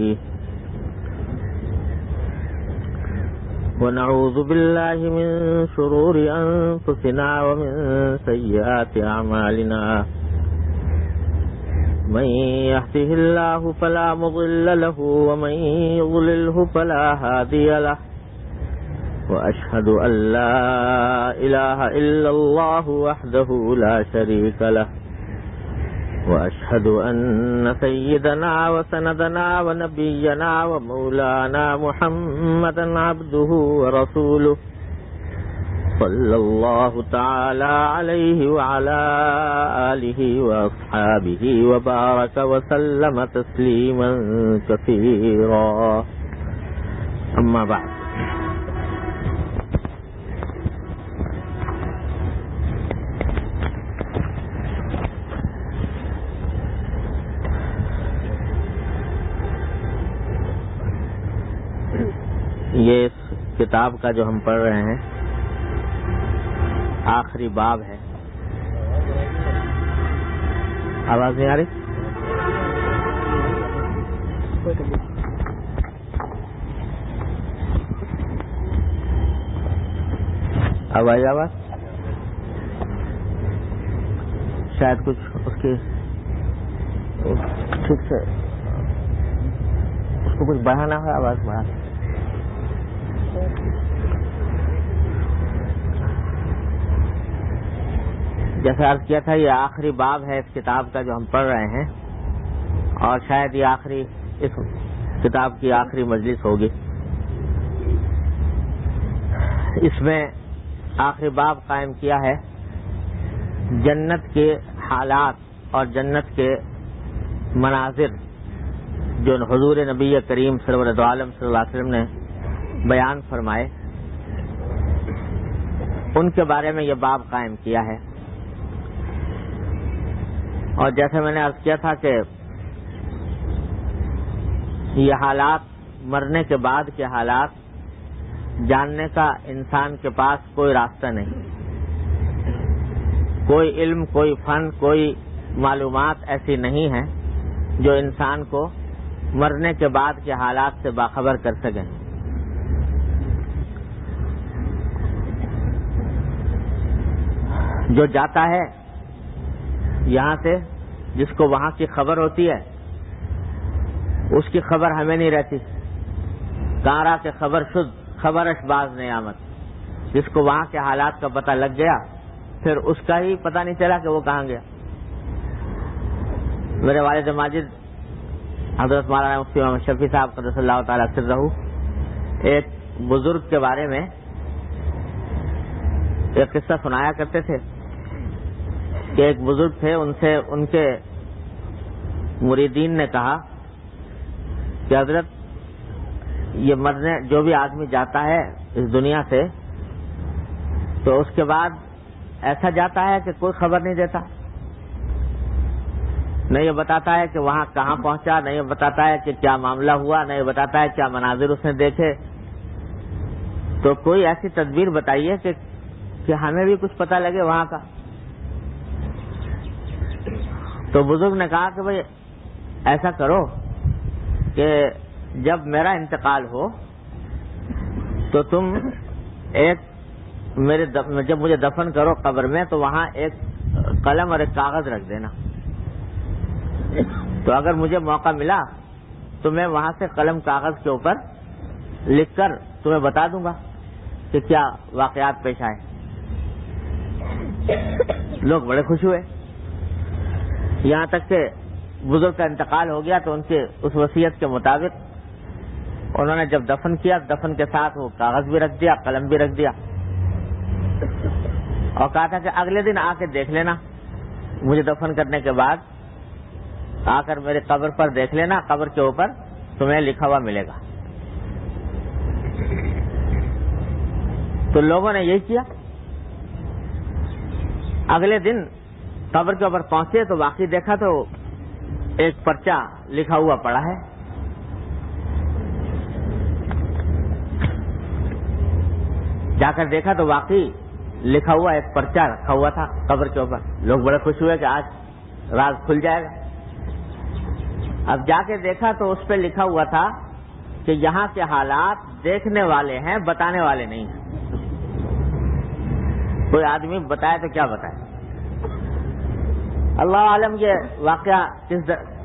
فيه ونعوذ بالله من شرور أنفسنا ومن سيئات أعمالنا من يهده الله فلا مضل له ومن يضلله فلا هادي له وأشهد أن لا إله إلا الله وحده لا شريك له وأشهد أن سيدنا وسندنا ونبينا ومولانا محمدا عبده ورسوله صلى الله تعالى عليه وعلى آله وأصحابه وبارك وسلم تسليما كثيرا أما بعد یہ اس کتاب کا جو ہم پڑھ رہے ہیں آخری باب ہے. آواز نہیں آ رہی؟ اب آئی آواز؟ شاید کچھ اس کی ٹھیک سے اس کو کچھ بڑھانا ہے. آواز بڑھا. جیسے عرض کیا تھا یہ آخری باب ہے اس کتاب کا جو ہم پڑھ رہے ہیں اور شاید یہ آخری اس کتاب کی آخری مجلس ہوگی. اس میں آخری باب قائم کیا ہے جنت کے حالات اور جنت کے مناظر جو حضور نبی کریم سرورت عالم صلی اللہ علیہ وسلم نے بیان فرمائے ان کے بارے میں یہ باب قائم کیا ہے. اور جیسے میں نے عرض کیا تھا کہ یہ حالات مرنے کے بعد کے حالات جاننے کا انسان کے پاس کوئی راستہ نہیں. کوئی علم، کوئی فن، کوئی معلومات ایسی نہیں ہیں جو انسان کو مرنے کے بعد کے حالات سے باخبر کر سکیں. جو جاتا ہے یہاں سے جس کو وہاں کی خبر ہوتی ہے اس کی خبر ہمیں نہیں رہتی. کارا کے خبر شد خبرش باز نہیں آمد. جس کو وہاں کے حالات کا پتہ لگ گیا پھر اس کا ہی پتہ نہیں چلا کہ وہ کہاں گیا. میرے والد ماجد حضرت مولانا مفتی محمد شفیع صاحب قدس اللہ تعالیٰ سرہ ایک بزرگ کے بارے میں ایک قصہ سنایا کرتے تھے کہ ایک بزرگ تھے، ان سے ان کے مریدین نے کہا کہ حضرت یہ مرنے جو بھی آدمی جاتا ہے اس دنیا سے تو اس کے بعد ایسا جاتا ہے کہ کوئی خبر نہیں دیتا، نہ یہ بتاتا ہے کہ وہاں کہاں پہنچا، نہ یہ بتاتا ہے کہ کیا معاملہ ہوا، نہ یہ بتاتا ہے کیا مناظر اس نے دیکھے. تو کوئی ایسی تدبیر بتائیے کہ ہمیں بھی کچھ پتہ لگے وہاں کا. تو بزرگ نے کہا کہ بھئی ایسا کرو کہ جب میرا انتقال ہو تو تم جب مجھے دفن کرو قبر میں تو وہاں ایک قلم اور ایک کاغذ رکھ دینا. تو اگر مجھے موقع ملا تو میں وہاں سے قلم کاغذ کے اوپر لکھ کر تمہیں بتا دوں گا کہ کیا واقعات پیش آئے. لوگ بڑے خوش ہوئے. یہاں تک کہ بزرگ کا انتقال ہو گیا تو ان کے اس وصیت کے مطابق انہوں نے جب دفن کیا دفن کے ساتھ وہ کاغذ بھی رکھ دیا، قلم بھی رکھ دیا اور کہا تھا کہ اگلے دن آ کے دیکھ لینا، مجھے دفن کرنے کے بعد آ کر میرے قبر پر دیکھ لینا، قبر کے اوپر تمہیں لکھا ہوا ملے گا. تو لوگوں نے یہی کیا. اگلے دن قبر کے اوپر پہنچے تو واقعی دیکھا تو ایک پرچہ لکھا ہوا پڑا ہے. جا کر دیکھا تو واقعی لکھا ہوا ایک پرچہ رکھا ہوا تھا قبر کے اوپر. لوگ بڑے خوش ہوئے کہ آج راز کھل جائے گا. اب جا کے دیکھا تو اس پہ لکھا ہوا تھا کہ یہاں کے حالات دیکھنے والے ہیں، بتانے والے نہیں ہیں۔ کوئی آدمی بتائے تو کیا بتائے؟ اللہ عالم یہ واقعہ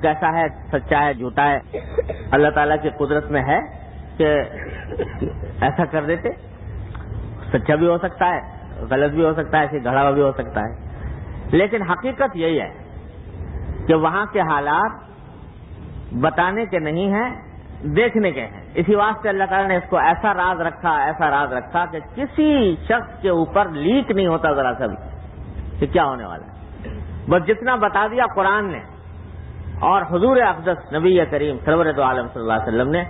کیسا ہے، سچا ہے جھوٹا ہے، اللہ تعالیٰ کی قدرت میں ہے کہ ایسا کر دیتے۔ سچا بھی ہو سکتا ہے، غلط بھی ہو سکتا ہے، ایسے گھڑا ہوا بھی ہو سکتا ہے، لیکن حقیقت یہی ہے کہ وہاں کے حالات بتانے کے نہیں ہیں، دیکھنے کے ہیں۔ اسی واسطے اللہ تعالیٰ نے اس کو ایسا راز رکھا کہ کسی شخص کے اوپر لیک نہیں ہوتا ذرا سا بھی کہ کیا ہونے والا ہے۔ بس جتنا بتا دیا قرآن نے اور حضور اقدس نبی کریم سرور دو عالم صلی اللہ علیہ وسلم نے،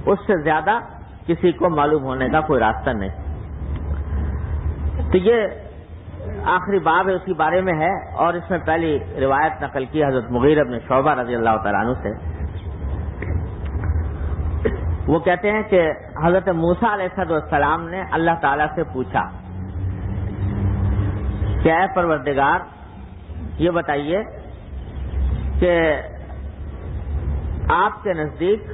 اس سے زیادہ کسی کو معلوم ہونے کا کوئی راستہ نہیں۔ تو یہ آخری باب ہے، اس کے بارے میں ہے، اور اس میں پہلی روایت نقل کی حضرت مغیرہ بن شعبہ رضی اللہ تعالیٰ عنہ سے۔ وہ کہتے ہیں کہ حضرت موسیٰ علیہ السلام نے اللہ تعالیٰ سے پوچھا کہ اے پروردگار یہ بتائیے کہ آپ کے نزدیک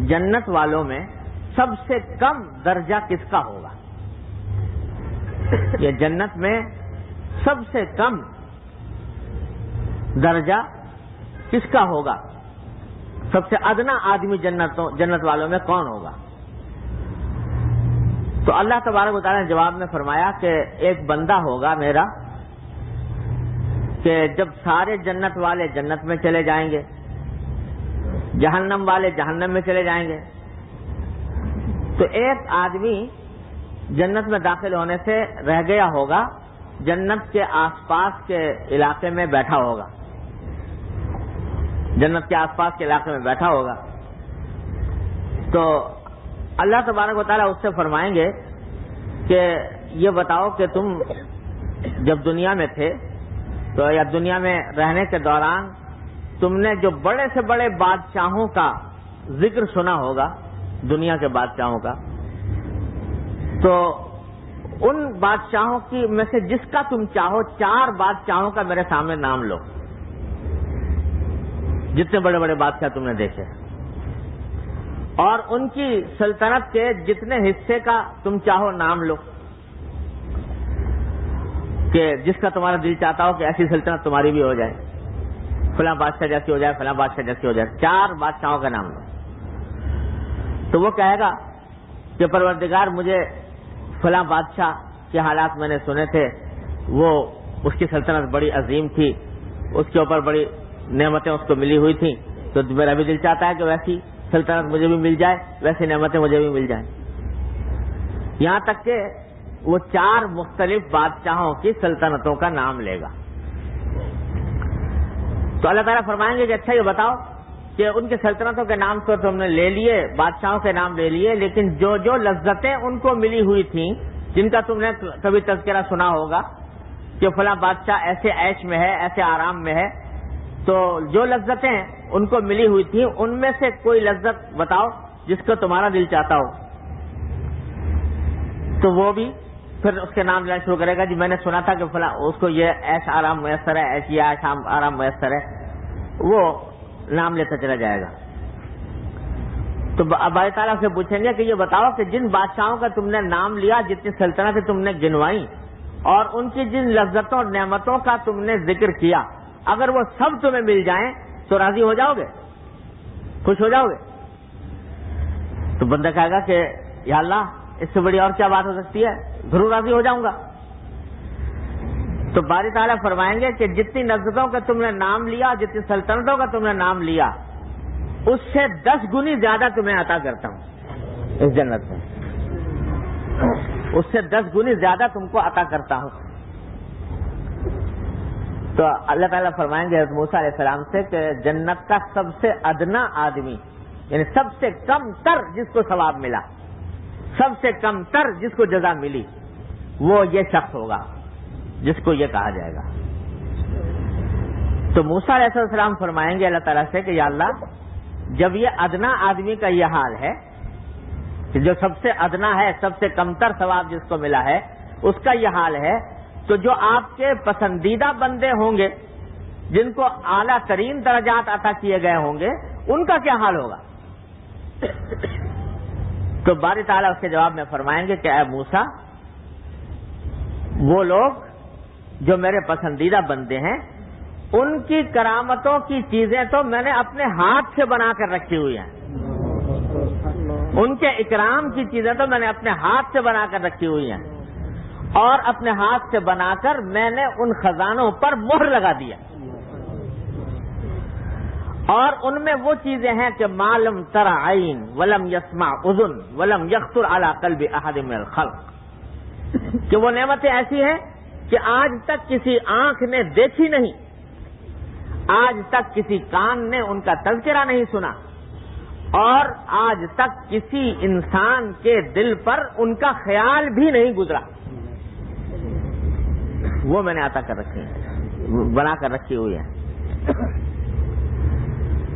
جنت والوں میں سب سے کم درجہ کس کا ہوگا؟ یہ جنت میں سب سے کم درجہ کس کا ہوگا؟ سب سے ادنا آدمی جنت والوں میں کون ہوگا؟ تو اللہ تبارک و تعالیٰ نے جواب میں فرمایا کہ ایک بندہ ہوگا میرا کہ جب سارے جنت والے جنت میں چلے جائیں گے، جہنم والے جہنم میں چلے جائیں گے، تو ایک آدمی جنت میں داخل ہونے سے رہ گیا ہوگا، جنت کے آس پاس کے علاقے میں بیٹھا ہوگا، جنت کے آس پاس کے علاقے میں بیٹھا ہوگا۔ تو اللہ تبارک و تعالیٰ اس سے فرمائیں گے کہ یہ بتاؤ کہ تم جب دنیا میں تھے تو یا دنیا میں رہنے کے دوران تم نے جو بڑے سے بڑے بادشاہوں کا ذکر سنا ہوگا، دنیا کے بادشاہوں کا، تو ان بادشاہوں کی میں سے جس کا تم چاہو 4 بادشاہوں کا میرے سامنے نام لو، جتنے بڑے بڑے بادشاہ تم نے دیکھے، اور ان کی سلطنت کے جتنے حصے کا تم چاہو نام لو، کہ جس کا تمہارا دل چاہتا ہو کہ ایسی سلطنت تمہاری بھی ہو جائے، فلاں بادشاہ جیسی ہو جائے، فلاں بادشاہ جیسی ہو جائے، 4 بادشاہوں کا نام لو۔ تو وہ کہے گا کہ پروردگار مجھے فلاں بادشاہ کے حالات میں نے سنے تھے، وہ اس کی سلطنت بڑی عظیم تھی، اس کے اوپر بڑی نعمتیں اس کو ملی ہوئی تھیں، تو میرا بھی دل چاہتا ہے کہ ویسی سلطنت مجھے بھی مل جائے، ویسی نعمتیں مجھے بھی مل جائیں۔ یہاں تک کہ وہ 4 مختلف بادشاہوں کی سلطنتوں کا نام لے گا۔ تو اللہ تعالیٰ فرمائیں گے کہ اچھا یہ بتاؤ کہ ان کی سلطنتوں کے نام تو تم نے لے لیے، بادشاہوں کے نام لے لیے، لیکن جو جو لذتیں ان کو ملی ہوئی تھیں، جن کا تم نے کبھی تذکرہ سنا ہوگا کہ فلاں بادشاہ ایسے عیش میں ہے، ایسے آرام میں ہے، تو جو لذتیں ان کو ملی ہوئی تھیں ان میں سے کوئی لذت بتاؤ جس کو تمہارا دل چاہتا ہو۔ تو وہ بھی پھر اس کے نام لینا شروع کرے گا، جی میں نے سنا تھا کہ فلاں اس کو یہ عیش آرام میسر ہے، ایسی عیش آرام میسر ہے، وہ نام لیتا چلا جائے گا۔ تو اللہ تعالیٰ سے پوچھیں گے کہ یہ بتاؤ کہ جن بادشاہوں کا تم نے نام لیا، جتنی سلطنتیں تم نے گنوائی، اور ان کی جن لذتوں اور نعمتوں کا تم نے ذکر کیا، اگر وہ سب تمہیں مل جائیں تو راضی ہو جاؤ گے، خوش ہو جاؤ گے؟ تو بندہ کہے گا کہ یا اللہ اس سے بڑی اور کیا بات ہو سکتی ہے، ضرور راضی ہو جاؤں گا۔ تو باری تعالیٰ فرمائیں گے کہ جتنی لذتوں کا تم نے نام لیا، جتنی سلطنتوں کا تم نے نام لیا، اس سے 10 گنی زیادہ تمہیں عطا کرتا ہوں اس جنت میں، اس سے 10 گنی زیادہ تم کو عطا کرتا ہوں۔ تو اللہ تعالیٰ فرمائیں گے حضرت موسیٰ علیہ السلام سے کہ جنت کا سب سے ادنا آدمی، یعنی سب سے کم تر جس کو ثواب ملا، سب سے کم تر جس کو جزا ملی، وہ یہ شخص ہوگا جس کو یہ کہا جائے گا۔ تو موسیٰ علیہ السلام فرمائیں گے اللہ تعالیٰ سے کہ یا اللہ جب یہ ادنا آدمی کا یہ حال ہے کہ جو سب سے ادنا ہے، سب سے کمتر ثواب جس کو ملا ہے، اس کا یہ حال ہے، تو جو آپ کے پسندیدہ بندے ہوں گے جن کو اعلیٰ ترین درجات عطا کیے گئے ہوں گے ان کا کیا حال ہوگا؟ تو باری تعالیٰ اس کے جواب میں فرمائیں گے کہ اے موسیٰ، وہ لوگ جو میرے پسندیدہ بندے ہیں ان کی کرامتوں کی چیزیں تو میں نے اپنے ہاتھ سے بنا کر رکھی ہوئی ہیں، ان کے اکرام کی چیزیں تو میں نے اپنے ہاتھ سے بنا کر رکھی ہوئی ہیں، اور اپنے ہاتھ سے بنا کر میں نے ان خزانوں پر مہر لگا دیا، اور ان میں وہ چیزیں ہیں کہ ما لم تر عین ولم یسمع اذن ولم یخطر علی قلب احد من الخلق، کہ وہ نعمتیں ایسی ہیں کہ آج تک کسی آنکھ نے دیکھی نہیں، آج تک کسی کان نے ان کا تذکرہ نہیں سنا، اور آج تک کسی انسان کے دل پر ان کا خیال بھی نہیں گزرا، وہ میں نے عطا کر رکھی ہیں، بنا کر رکھی ہوئی ہے۔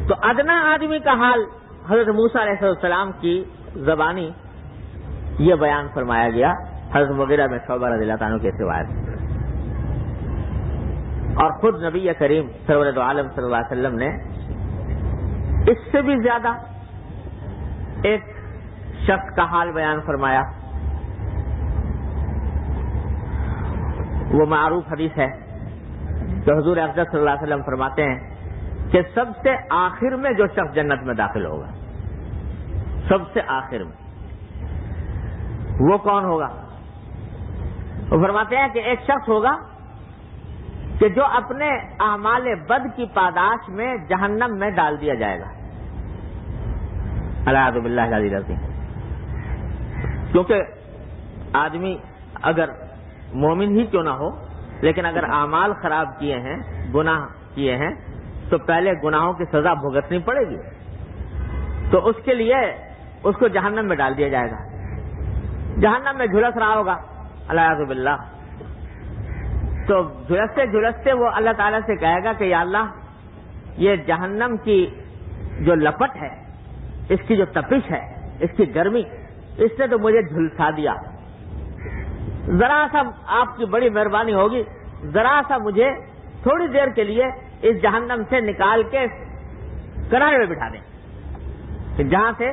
تو ادنا آدمی کا حال حضرت موسیٰ علیہ السلام کی زبانی یہ بیان فرمایا گیا حضرت مغیرہ بن شعبہ رضی اللہ عنہ کے روایت، اور خود نبی کریم سرور دو عالم صلی اللہ علیہ وسلم نے اس سے بھی زیادہ ایک شخص کا حال بیان فرمایا۔ وہ معروف حدیث ہے کہ حضور افضل صلی اللہ علیہ وسلم فرماتے ہیں کہ سب سے آخر میں جو شخص جنت میں داخل ہوگا، سب سے آخر میں وہ کون ہوگا؟ وہ فرماتے ہیں کہ ایک شخص ہوگا کہ جو اپنے اعمال بد کی پاداش میں جہنم میں ڈال دیا جائے گا، اعوذ باللہ العلی العظیم۔ کیونکہ آدمی اگر مومن ہی کیوں نہ ہو، لیکن اگر اعمال خراب کیے ہیں، گناہ کیے ہیں، تو پہلے گناہوں کی سزا بھگتنی پڑے گی، تو اس کے لیے اس کو جہنم میں ڈال دیا جائے گا، جہنم میں جھلس رہا ہوگا اعوذ باللہ۔ تو جھلستے جھلستے وہ اللہ تعالیٰ سے کہے گا کہ یا اللہ، یہ جہنم کی جو لپٹ ہے، اس کی جو تپش ہے، اس کی گرمی، اس نے تو مجھے جھلسا دیا، ذرا سا آپ کی بڑی مہربانی ہوگی، ذرا سا مجھے تھوڑی دیر کے لیے اس جہنم سے نکال کے کنارے میں بٹھا دیں کہ جہاں سے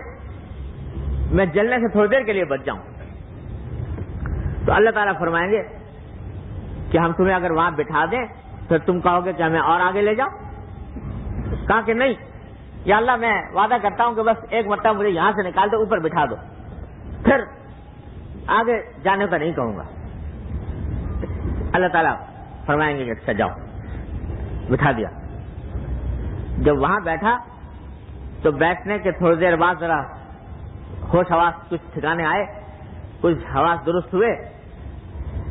میں جلنے سے تھوڑی دیر کے لیے بچ جاؤں۔ تو اللہ تعالیٰ فرمائیں گے کہ ہم تمہیں اگر وہاں بٹھا دیں تو تم کہو گے کہ ہمیں اور آگے لے جاؤ؟ کہا کہ نہیں یا اللہ، میں وعدہ کرتا ہوں کہ بس ایک مرتبہ مجھے یہاں سے نکال دو، اوپر بٹھا دو، پھر آگے جانے کا نہیں کہوں گا۔ اللہ تعالیٰ فرمائیں گے کہ اچھا جاؤ، بٹھا دیا۔ جب وہاں بیٹھا تو بیٹھنے کے تھوڑی دیر بعد ذرا ہوش حواس کچھ ٹھکانے آئے، کچھ حواس درست ہوئے،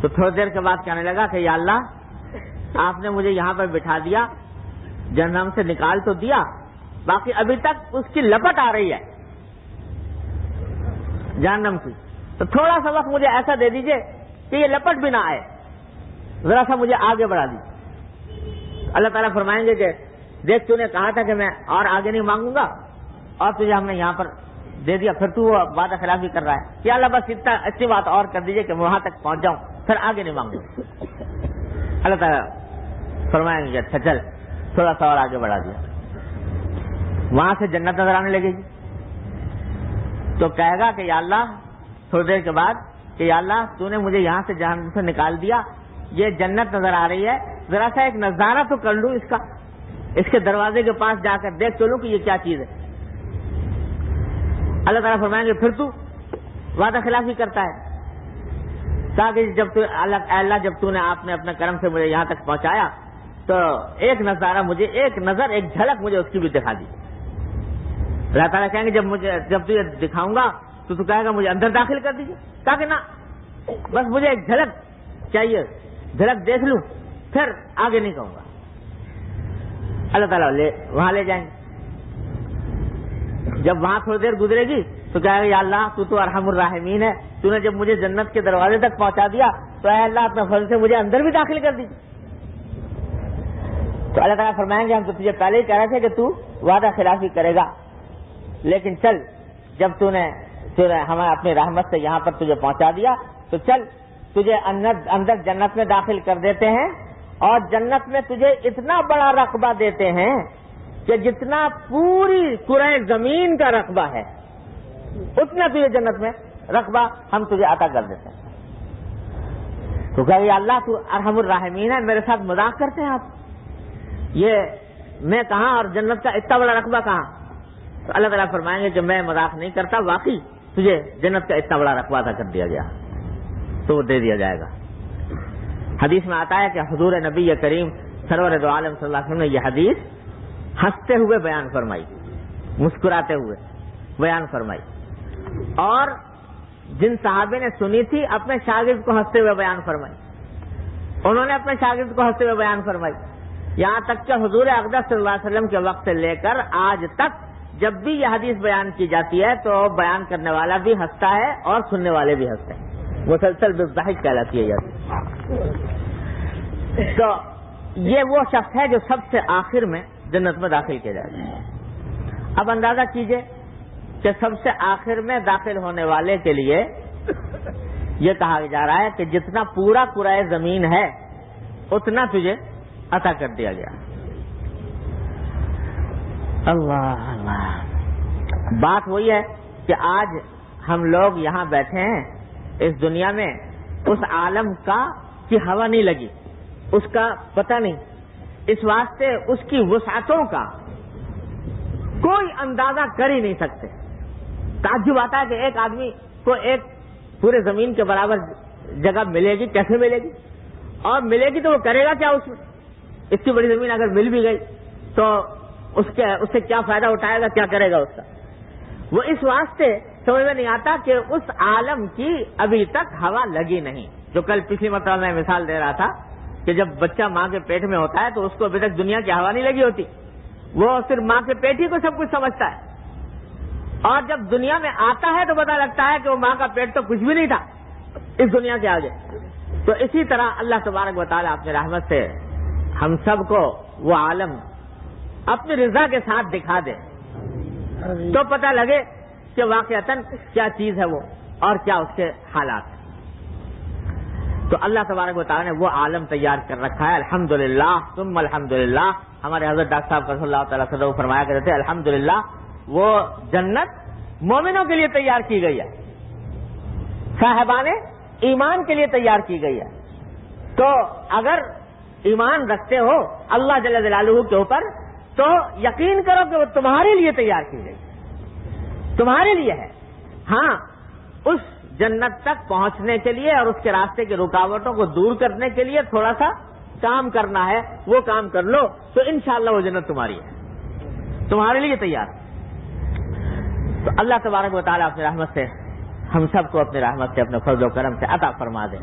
تو تھوڑی دیر کے بعد کہنے لگا کہ یا اللہ، آپ نے مجھے یہاں پر بٹھا دیا، جہنم سے نکال تو دیا، باقی ابھی تک اس کی لپٹ آ رہی ہے جہنم کی، تو تھوڑا سا وقت مجھے ایسا دے دیجئے کہ یہ لپٹ بھی نہ آئے، ذرا سا مجھے آگے بڑھا دیجیے۔ اللہ تعالیٰ فرمائیں گے کہ دیکھ، تو نے کہا تھا کہ میں اور آگے نہیں مانگوں گا، اور تجھے ہم نے یہاں پر دے دیا، پھر تو وہ وعدہ خلافی کر رہا ہے کہ اللہ بس اتنا اچھی بات اور کر دیجئے کہ میں وہاں تک پہنچ جاؤں، پھر آگے نہیں مانگوں۔ اللہ تعالیٰ فرمائیں گے کہ اچھا چل، تھوڑا سا اور آگے بڑھا دیا، وہاں سے جنت نظر آنے لگے گی، تو کہے گا کہ یا اللہ، تھوڑی دیر کے بعد کہ یا اللہ، تو نے مجھے یہاں سے جہنم سے نکال دیا، یہ جنت نظر آ رہی ہے، ذرا سا ایک نظارہ تو کر لوں اس کا، اس کے دروازے کے پاس جا کر دیکھ تو لوں کہ یہ کیا چیز ہے۔ اللہ تعالیٰ فرمائیں گے پھر تو وعدہ خلافی کرتا ہے، تاکہ جب تو اللہ جب تو نے آپ نے اپنے کرم سے مجھے یہاں تک پہنچایا تو ایک نظارہ مجھے، ایک نظر، ایک جھلک مجھے اس کی بھی دکھا دی۔ اللہ تعالیٰ کہیں گے جب تو یہ دکھاؤں گا تو کہے گا مجھے اندر داخل کر دیجیے، تاکہ نہ، بس مجھے ایک جھلک چاہیے، جھلک دیکھ لوں، پھر آگے نہیں کہوں گا۔ اللہ تعالیٰ وہاں لے جائیں گے، جب وہاں تھوڑی دیر گزرے گی تو کہے گا یا اللہ، تو ارحم الراحمین ہے، تو نے جب مجھے جنت کے دروازے تک پہنچا دیا تو اے اللہ، اپنے فضل سے مجھے اندر بھی داخل کر دیجیے۔ تو اللہ تعالیٰ فرمائیں گے ہم تو تجھے پہلے ہی کہہ رہے تھے کہ تو وعدہ خلافی کرے گا، لیکن چل، جب تو نے ہمیں اپنی رحمت سے یہاں پر تجھے پہنچا دیا تو چل، تجھے اندر جنت میں داخل کر دیتے ہیں، اور جنت میں تجھے اتنا بڑا رقبہ دیتے ہیں کہ جتنا پوری کرۂ زمین کا رقبہ ہے اتنا تجھے جنت میں رقبہ ہم تجھے عطا کر دیتے ہیں. تو کہ اللہ تو ارحم الراحمین ہے، میرے ساتھ مذاق کرتے ہیں آپ، یہ میں کہاں اور جنت کا اتنا بڑا رقبہ کہاں؟ تو اللہ تعالیٰ فرمائیں گے کہ میں مذاق نہیں کرتا، واقعی تجھے جنت کا اتنا بڑا رقبہ عطا کر دیا گیا، تو وہ دے دیا جائے گا. حدیث میں آتا ہے کہ حضور نبی کریم سرور دو عالم صلی اللہ علیہ وسلم نے یہ حدیث ہنستے ہوئے بیان فرمائی، مسکراتے ہوئے بیان فرمائی، اور جن صحابے نے سنی تھی اپنے شاگرد کو ہنستے ہوئے بیان فرمائی، انہوں نے اپنے شاگرد کو ہنستے ہوئے بیان فرمائی، یہاں تک کہ حضور اقدس صلی اللہ علیہ وسلم کے وقت سے لے کر آج تک جب بھی یہ حدیث بیان کی جاتی ہے تو بیان کرنے والا بھی ہنستا ہے اور سننے والے بھی ہنستے ہیں، مسلسل بالضحک کہلاتی ہے یہ. تو یہ وہ شخص ہے جو سب سے آخر میں جنت میں داخل کیا جائے گا. اب اندازہ کیجئے کہ سب سے آخر میں داخل ہونے والے کے لیے یہ کہا جا رہا ہے کہ جتنا پورا کرۂ زمین ہے اتنا تجھے عطا کر دیا گیا. اللہ اللہ. بات وہی ہے کہ آج ہم لوگ یہاں بیٹھے ہیں اس دنیا میں، اس عالم کی ہوا نہیں لگی، اس کا پتہ نہیں، اس واسطے اس کی وسعتوں کا کوئی اندازہ کر ہی نہیں سکتے. تعجب آتا ہے کہ ایک آدمی کو ایک پورے زمین کے برابر جگہ ملے گی، کیسے ملے گی، اور ملے گی تو وہ کرے گا کیا اس میں؟ اس کی بڑی زمین اگر مل بھی گئی تو اس سے کیا فائدہ اٹھائے گا، کیا کرے گا اس کا؟ وہ اس واسطے سمجھ میں نہیں آتا کہ اس عالم کی ابھی تک ہوا لگی نہیں. جو کل پچھلی مرتبہ میں مثال دے رہا تھا کہ جب بچہ ماں کے پیٹ میں ہوتا ہے تو اس کو ابھی تک دنیا کی ہوا نہیں لگی ہوتی، وہ صرف ماں کے پیٹ ہی کو سب کچھ سمجھتا ہے، اور جب دنیا میں آتا ہے تو پتہ لگتا ہے کہ وہ ماں کا پیٹ تو کچھ بھی نہیں تھا اس دنیا کے آگے. تو اسی طرح اللہ تبارک و تعالیٰ اپنے رحمت سے ہم سب کو وہ عالم اپنی رضا کے ساتھ دکھا دے تو پتہ لگے کہ واقعتاً کیا چیز ہے وہ اور کیا اس کے حالات. تو اللہ تبارک و تعالیٰ نے وہ عالم تیار کر رکھا ہے. الحمدللہ ثم الحمدللہ. ہمارے حضرت ڈاکٹر صاحب صلی اللہ تعالیٰ سے فرمایا کرتے تھے الحمدللہ وہ جنت مومنوں کے لیے تیار کی گئی ہے، صاحبان ایمان کے لیے تیار کی گئی ہے. تو اگر ایمان رکھتے ہو اللہ جل جلالہ کے اوپر تو یقین کرو کہ وہ تمہارے لیے تیار کی گئی، تمہارے لیے ہے. ہاں اس جنت تک پہنچنے کے لیے اور اس کے راستے کی رکاوٹوں کو دور کرنے کے لیے تھوڑا سا کام کرنا ہے، وہ کام کر لو تو انشاءاللہ وہ جنت تمہاری ہے، تمہارے لیے تیار. تو اللہ تبارک و تعالیٰ اپنی رحمت سے ہم سب کو اپنی رحمت سے اپنے فضل و کرم سے عطا فرما دے.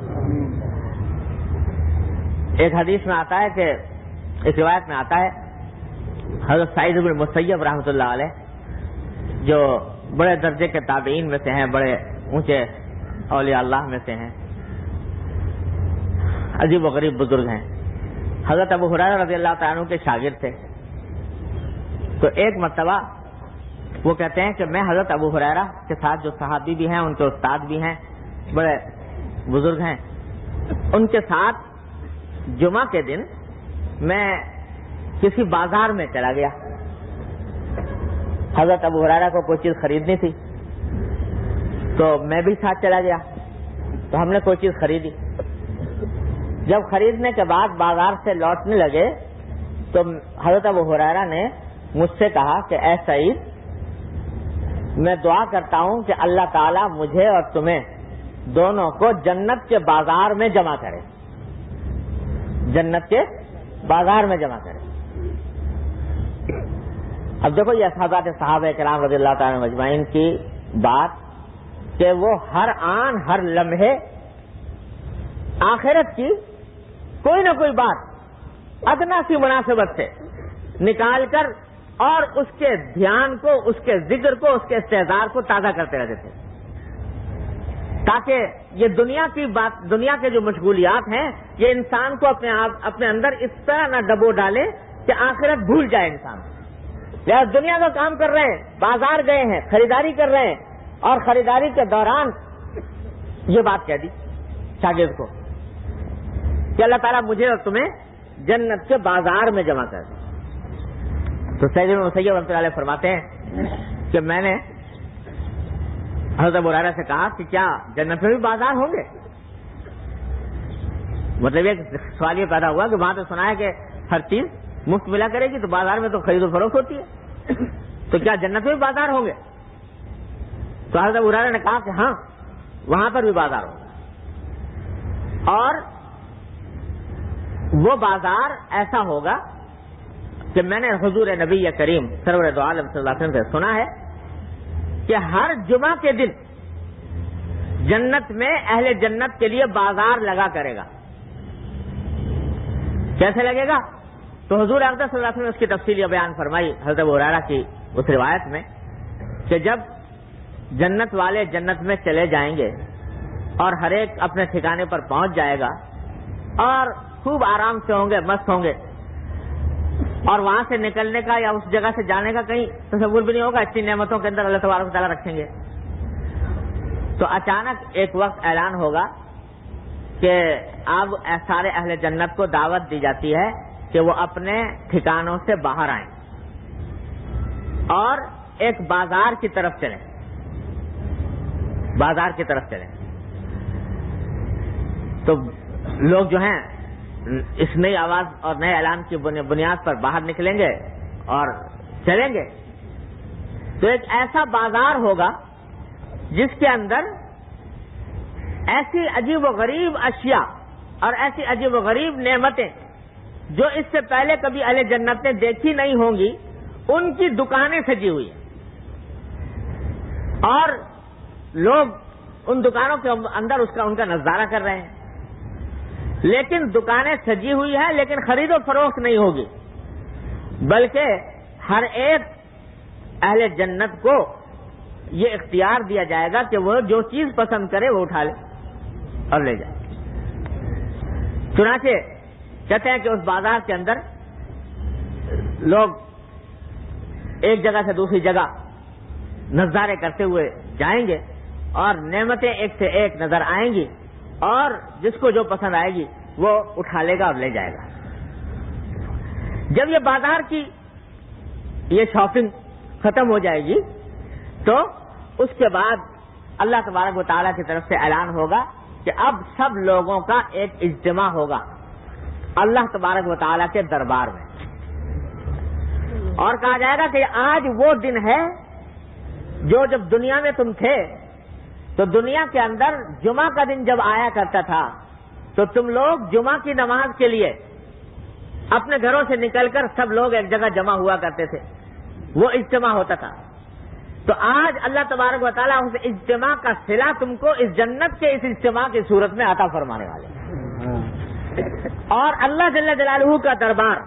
ایک حدیث میں آتا ہے کہ ایک روایت میں آتا ہے حضرت سعید بن مسیب رحمۃ اللہ علیہ جو بڑے درجے کے تابعین میں سے ہیں، بڑے اونچے اولیاء اللہ میں سے ہیں، عجیب و غریب بزرگ ہیں، حضرت ابو ہریرہ رضی اللہ تعالیٰ عنہ کے شاگرد تھے. تو ایک مرتبہ وہ کہتے ہیں کہ میں حضرت ابو ہریرہ کے ساتھ جو صحابی بھی ہیں، ان کے استاد بھی ہیں، بڑے بزرگ ہیں، ان کے ساتھ جمعہ کے دن میں کسی بازار میں چلا گیا. حضرت ابو ہریرہ کو کوئی چیز خریدنی تھی تو میں بھی ساتھ چلا گیا، تو ہم نے کوئی چیز خریدی. جب خریدنے کے بعد بازار سے لوٹنے لگے تو حضرت ابو ہریرہ نے مجھ سے کہا کہ اے سعید، میں دعا کرتا ہوں کہ اللہ تعالیٰ مجھے اور تمہیں دونوں کو جنت کے بازار میں جمع کرے، جنت کے بازار میں جمع کرے. اب دیکھو یہ حضرات صحابہ کرام رضی اللہ تعالیٰ مجمعین کی بات کہ وہ ہر آن ہر لمحے آخرت کی کوئی نہ کوئی بات ادنا سی مناسبت سے نکال کر اور اس کے دھیان کو، اس کے ذکر کو، اس کے استحضار کو تازہ کرتے رہتے تھے، تاکہ یہ دنیا کی بات، دنیا کے جو مشغولیات ہیں یہ انسان کو اپنے اندر اس طرح نہ ڈبو ڈالے کہ آخرت بھول جائے انسان. لہذا دنیا کا کام کر رہے ہیں، بازار گئے ہیں، خریداری کر رہے ہیں، اور خریداری کے دوران یہ بات کہہ دی شاگرد کو کہ اللہ تعالیٰ مجھے اور تمہیں جنت کے بازار میں جمع کر دیں۔ تو سید ابن مسیب رحمۃ اللہ علیہ فرماتے ہیں کہ میں نے حضرت ابو ہریرہ سے کہا کہ کیا جنت میں بھی بازار ہوں گے؟ مطلب ایک سوال یہ پیدا ہوا کہ وہاں تو سنا ہے کہ ہر چیز مفت ملا کرے گی، تو بازار میں تو خرید و فروخت ہوتی ہے، تو کیا جنت میں بھی بازار ہوں گے؟ تو حضرت ابو ہریرہ نے کہا کہ ہاں وہاں پر بھی بازار ہوگا، اور وہ بازار ایسا ہوگا کہ میں نے حضور نبی کریم سرور دو عالم صلی اللہ علیہ وسلم سے سنا ہے کہ ہر جمعہ کے دن جنت میں اہل جنت کے لیے بازار لگا کرے گا۔ کیسے لگے گا؟ تو حضور اقدس صلی اللہ علیہ وسلم نے اس کی تفصیل بیان فرمائی حضرت ابو ہریرہ کی اس روایت میں کہ جب جنت والے جنت میں چلے جائیں گے اور ہر ایک اپنے ٹھکانے پر پہنچ جائے گا اور خوب آرام سے ہوں گے، مست ہوں گے، اور وہاں سے نکلنے کا یا اس جگہ سے جانے کا کہیں تصور بھی نہیں ہوگا، اتنی نعمتوں کے اندر اللہ تبارک و تعالیٰ رکھیں گے، تو اچانک ایک وقت اعلان ہوگا کہ اب سارے اہل جنت کو دعوت دی جاتی ہے کہ وہ اپنے ٹھکانوں سے باہر آئیں اور ایک بازار کی طرف چلیں، بازار کی طرف چلیں۔ تو لوگ جو ہیں اس نئی آواز اور نئے اعلان کی بنیاد پر باہر نکلیں گے اور چلیں گے، تو ایک ایسا بازار ہوگا جس کے اندر ایسی عجیب و غریب اشیاء اور ایسی عجیب و غریب نعمتیں جو اس سے پہلے کبھی اہل جنت نے دیکھی نہیں ہوں گی، ان کی دکانیں سجی ہوئی ہیں، اور لوگ ان دکانوں کے اندر ان کا نظارہ کر رہے ہیں، لیکن دکانیں سجی ہوئی ہیں لیکن خرید و فروخت نہیں ہوگی، بلکہ ہر ایک اہل جنت کو یہ اختیار دیا جائے گا کہ وہ جو چیز پسند کرے وہ اٹھا لے اور لے جائے۔ چنانچہ کہتے ہیں کہ اس بازار کے اندر لوگ ایک جگہ سے دوسری جگہ نظارے کرتے ہوئے جائیں گے اور نعمتیں ایک سے ایک نظر آئیں گی، اور جس کو جو پسند آئے گی وہ اٹھا لے گا اور لے جائے گا۔ جب یہ بازار کی یہ شاپنگ ختم ہو جائے گی تو اس کے بعد اللہ تبارک و تعالیٰ کی طرف سے اعلان ہوگا کہ اب سب لوگوں کا ایک اجتماع ہوگا اللہ تبارک و تعالیٰ کے دربار میں، اور کہا جائے گا کہ آج وہ دن ہے جو جب دنیا میں تم تھے تو دنیا کے اندر جمعہ کا دن جب آیا کرتا تھا تو تم لوگ جمعہ کی نماز کے لیے اپنے گھروں سے نکل کر سب لوگ ایک جگہ جمع ہوا کرتے تھے، وہ اجتماع ہوتا تھا۔ تو آج اللہ تبارک و تعالیٰ اس اجتماع کا صلہ تم کو اس جنت کے اس اجتماع کی صورت میں عطا فرمانے والے ہیں، اور اللہ جل جلالہ کا دربار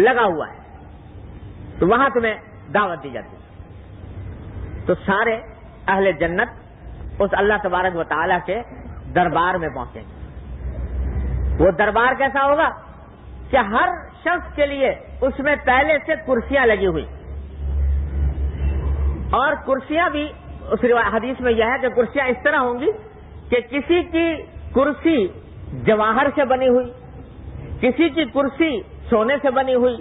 لگا ہوا ہے، تو وہاں تمہیں دعوت دی جاتی ہے۔ تو سارے اہل جنت اس اللہ تبارک و تعالیٰ کے دربار میں پہنچیں گے۔ وہ دربار کیسا ہوگا کہ ہر شخص کے لیے اس میں پہلے سے کرسیاں لگی ہوئی، اور کرسیاں بھی اس حدیث میں یہ ہے کہ کرسیاں اس طرح ہوں گی کہ کسی کی کرسی جواہر سے بنی ہوئی، کسی کی کرسی سونے سے بنی ہوئی،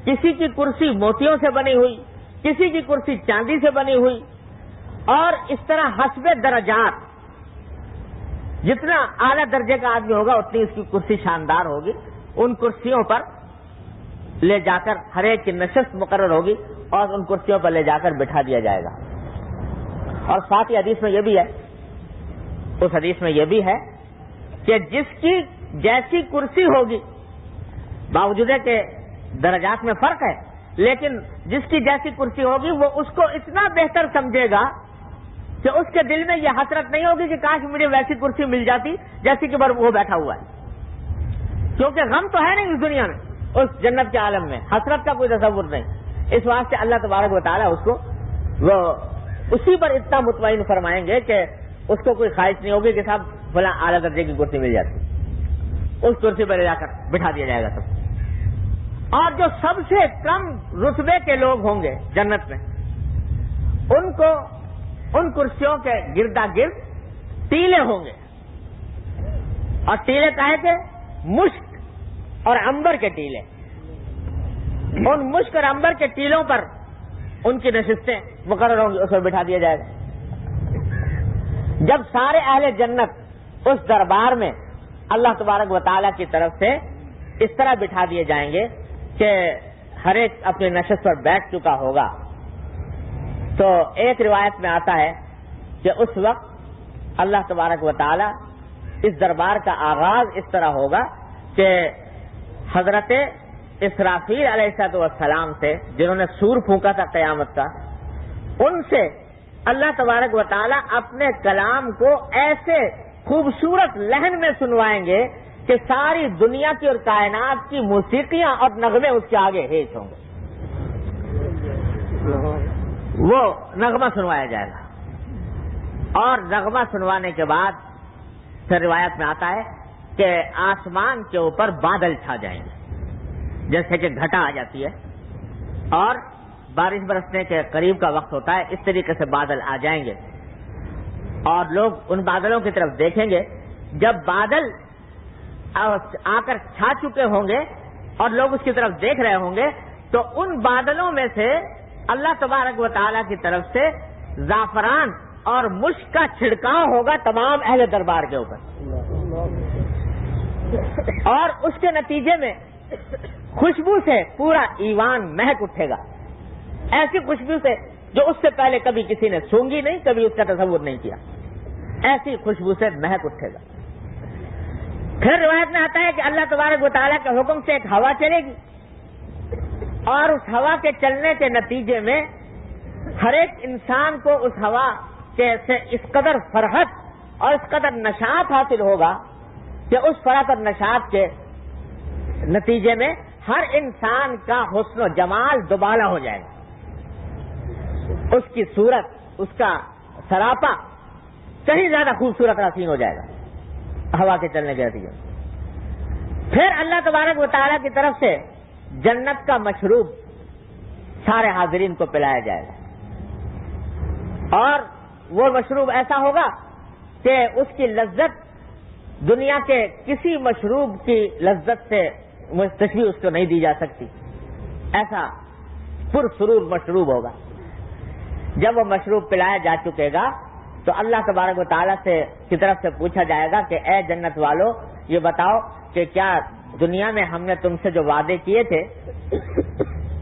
کسی کی کرسی موتیوں سے بنی ہوئی، کسی کی کرسی چاندی سے بنی ہوئی، اور اس طرح حسب درجات جتنا اعلیٰ درجے کا آدمی ہوگا اتنی اس کی کرسی شاندار ہوگی۔ ان کرسیوں پر لے جا کر ہر ایک کی نشست مقرر ہوگی اور ان کرسیوں پر لے جا کر بٹھا دیا جائے گا۔ اور ساتھ ہی حدیث میں یہ بھی ہے، اس حدیث میں یہ بھی ہے کہ جس کی جیسی کرسی ہوگی، باوجود ہے کہ درجات میں فرق ہے، لیکن جس کی جیسی کرسی ہوگی وہ اس کو اتنا بہتر سمجھے گا کہ اس کے دل میں یہ حسرت نہیں ہوگی کہ کاش مجھے ویسی کرسی مل جاتی جیسی کہ وہ بیٹھا ہوا ہے، کیونکہ غم تو ہے نہیں اس دنیا میں، اس جنت کے عالم میں حسرت کا کوئی تصور نہیں۔ اس واسطے اللہ تبارک و تعالیٰ اس کو وہ اسی پر اتنا مطمئن فرمائیں گے کہ اس کو کوئی خواہش نہیں ہوگی کہ صاحب فلاں اعلیٰ درجے کی کرسی مل جاتی، اس کرسی پر لے جا کر بٹھا دیا جائے گا سب۔ اور جو سب سے کم رتبے کے لوگ ہوں گے جنت میں، ان کو ان کرسیوں کے گردا گرد ٹیلے ہوں گے، اور ٹیلے کہے کہ مشک اور عنبر کے ٹیلے، ان مشک اور عنبر کے ٹیلوں پر ان کی نشستیں مقرر ہوں گی، اس پر بٹھا دیا جائے گا۔ جب سارے اہل جنت اس دربار میں اللہ تبارک و تعالیٰ کی طرف سے اس طرح بٹھا دیے جائیں گے کہ ہر ایک اپنی نشست پر بیٹھ چکا ہوگا، تو ایک روایت میں آتا ہے کہ اس وقت اللہ تبارک و تعالیٰ اس دربار کا آغاز اس طرح ہوگا کہ حضرت اسرافیل علیہ السلام سے، جنہوں نے سور پھونکا تھا قیامت کا، ان سے اللہ تبارک و تعالیٰ اپنے کلام کو ایسے خوبصورت لہن میں سنوائیں گے کہ ساری دنیا کی اور کائنات کی موسیقیاں اور نغمے اس کے آگے ہیچ ہوں گے۔ وہ نغمہ سنوایا جائے گا، اور نغمہ سنوانے کے بعد پھر روایت میں آتا ہے کہ آسمان کے اوپر بادل چھا جائیں گے، جیسے کہ گھٹا آ جاتی ہے اور بارش برسنے کے قریب کا وقت ہوتا ہے، اس طریقے سے بادل آ جائیں گے، اور لوگ ان بادلوں کی طرف دیکھیں گے۔ جب بادل آ کر چھا چکے ہوں گے اور لوگ اس کی طرف دیکھ رہے ہوں گے، تو ان بادلوں میں سے اللہ تبارک و تعالیٰ کی طرف سے زعفران اور مشک کا چھڑکاؤ ہوگا تمام اہل دربار کے اوپر، اور اس کے نتیجے میں خوشبو سے پورا ایوان مہک اٹھے گا، ایسی خوشبو سے جو اس سے پہلے کبھی کسی نے سونگی نہیں، کبھی اس کا تصور نہیں کیا، ایسی خوشبو سے مہک اٹھے گا۔ پھر روایت میں آتا ہے کہ اللہ تبارک و تعالیٰ کے حکم سے ایک ہوا چلے گی، اور اس ہوا کے چلنے کے نتیجے میں ہر ایک انسان کو اس ہوا سے اس قدر فرحت اور اس قدر نشاط حاصل ہوگا کہ اس فرحت اور نشاط کے نتیجے میں ہر انسان کا حسن و جمال دوبالا ہو جائے گا، اس کی صورت، اس کا سراپا کہیں زیادہ خوبصورت حسین ہو جائے گا ہوا کے چلنے کے نتیجے میں۔ پھر اللہ تبارک و تعالیٰ کی طرف سے جنت کا مشروب سارے حاضرین کو پلایا جائے گا، اور وہ مشروب ایسا ہوگا کہ اس کی لذت دنیا کے کسی مشروب کی لذت سے تشبیہ اس کو نہیں دی جا سکتی، ایسا پرسرور مشروب ہوگا۔ جب وہ مشروب پلایا جا چکے گا تو اللہ تبارک و تعالیٰ کی طرف سے پوچھا جائے گا کہ اے جنت والو، یہ بتاؤ کہ کیا دنیا میں ہم نے تم سے جو وعدے کیے تھے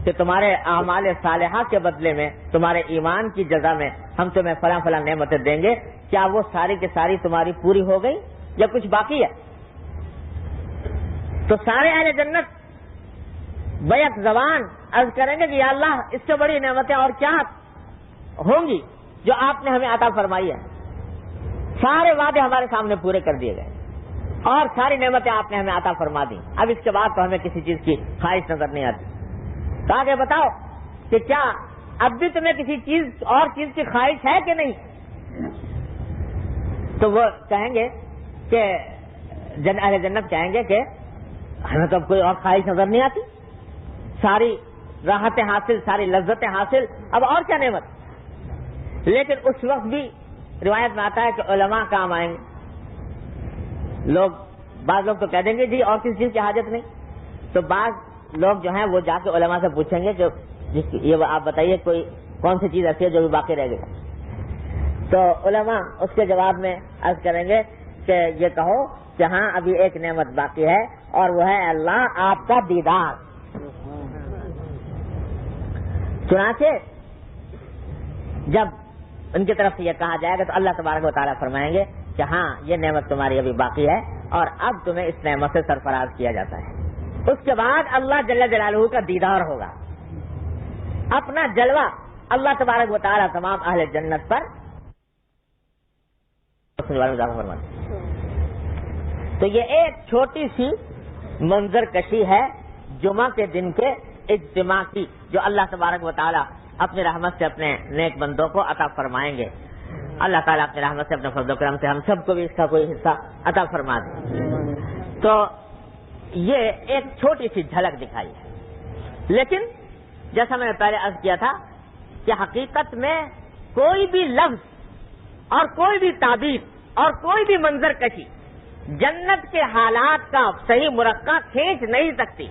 کہ تمہارے اعمال صالحہ کے بدلے میں، تمہارے ایمان کی جزا میں ہم تمہیں فلاں فلاں نعمتیں دیں گے، کیا وہ ساری کی ساری تمہاری پوری ہو گئی یا کچھ باقی ہے؟ تو سارے اہل جنت بیک زبان عرض کریں گے کہ یا اللہ، اس سے بڑی نعمتیں اور کیا ہوں گی جو آپ نے ہمیں عطا فرمائی ہے؟ سارے وعدے ہمارے سامنے پورے کر دیے گئے اور ساری نعمتیں آپ نے ہمیں عطا فرما دی، اب اس کے بعد تو ہمیں کسی چیز کی خواہش نظر نہیں آتی۔ کہا کہ بتاؤ کہ کیا اب بھی تمہیں کسی چیز اور چیز کی خواہش ہے کہ نہیں؟ تو وہ کہیں گے کہ اہل جنت کہیں گے کہ ہمیں تو اب کوئی اور خواہش نظر نہیں آتی، ساری راحتیں حاصل، ساری لذتیں حاصل، اب اور کیا نعمت؟ لیکن اس وقت بھی روایت میں آتا ہے کہ علماء کام آئیں گے۔ بعض لوگ تو کہہ دیں گے جی اور کسی چیز کی حاجت نہیں، تو بعض لوگ جو ہیں وہ جا کے علماء سے پوچھیں گے کہ یہ آپ بتائیے کوئی کون سی چیز ایسی ہے جو بھی باقی رہ گئی۔ تو علماء اس کے جواب میں عرض کریں گے کہ یہ کہو کہ ہاں ابھی ایک نعمت باقی ہے، اور وہ ہے اللہ آپ کا دیدار۔ چنانچہ جب ان کی طرف سے یہ کہا جائے گا تو اللہ تبارک و تعالیٰ فرمائیں گے کہ ہاں یہ نعمت تمہاری ابھی باقی ہے، اور اب تمہیں اس نعمت سے سرفراز کیا جاتا ہے۔ اس کے بعد اللہ جل جلالہ کا دیدار ہوگا، اپنا جلوہ اللہ تبارک و تعالیٰ تمام اہل جنت پر تو یہ ایک چھوٹی سی منظر کشی ہے جمعہ کے دن کے اجتماع کی، جو اللہ تبارک و تعالیٰ اپنی رحمت سے اپنے نیک بندوں کو عطا فرمائیں گے۔ اللہ تعالیٰ اپنی رحمت سے، اپنے فضل و کرم سے ہم سب کو بھی اس کا کوئی حصہ عطا فرما دے۔ تو یہ ایک چھوٹی سی جھلک دکھائی ہے، لیکن جیسا میں نے پہلے عرض کیا تھا کہ حقیقت میں کوئی بھی لفظ اور کوئی بھی تعبیر اور کوئی بھی منظر کشی جنت کے حالات کا صحیح مرقع کھینچ نہیں سکتی.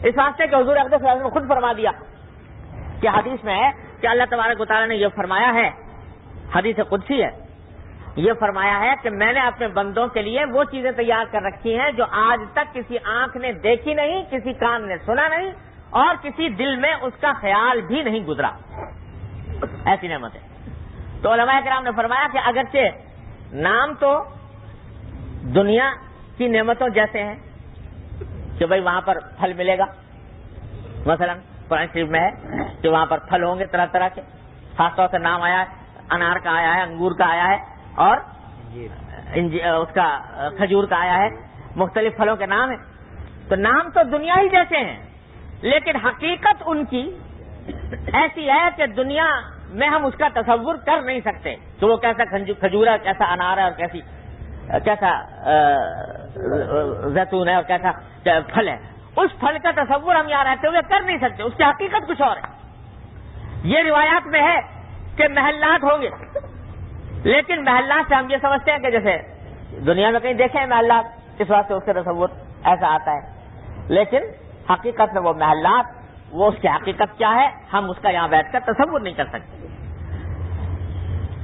اس واسطے کہ حضور اقدس صلی اللہ علیہ وسلم نے خود فرما دیا کہ حدیث میں ہے کہ اللہ تبارک و تعالیٰ نے یہ فرمایا ہے, حدیث قدسی ہے, یہ فرمایا ہے کہ میں نے اپنے بندوں کے لیے وہ چیزیں تیار کر رکھی ہیں جو آج تک کسی آنکھ نے دیکھی نہیں, کسی کان نے سنا نہیں, اور کسی دل میں اس کا خیال بھی نہیں گزرا. ایسی نعمت ہے. تو علماء کرام نے فرمایا کہ اگرچہ نام تو دنیا کی نعمتوں جیسے ہیں کہ بھئی وہاں پر پھل ملے گا, مثلا قرآن شریف میں ہے کہ وہاں پر پھل ہوں گے طرح طرح کے, خاص طور سے نام آیا ہے انار کا آیا ہے, انگور کا آیا ہے, اور اس کا کھجور کا آیا ہے, مختلف پھلوں کے نام ہیں. تو نام تو دنیا ہی جیسے ہیں, لیکن حقیقت ان کی ایسی ہے کہ دنیا میں ہم اس کا تصور کر نہیں سکتے کہ وہ کیسا کھجور ہے, کیسا انار ہے, اور کیسا زیتون ہے, اور کیسا پھل ہے. اس پھل کا تصور ہم یہاں رہتے ہوئے کر نہیں سکتے, اس کی حقیقت کچھ اور ہے. یہ روایات میں ہے کہ محلات ہوں گے, لیکن محلات سے ہم یہ سمجھتے ہیں کہ جیسے دنیا میں کہیں دیکھیں ہیں محلات, اس واسطے اس کا تصور ایسا آتا ہے, لیکن حقیقت میں وہ محلات, وہ اس کی حقیقت کیا ہے ہم اس کا یہاں بیٹھ کر تصور نہیں کر سکتے.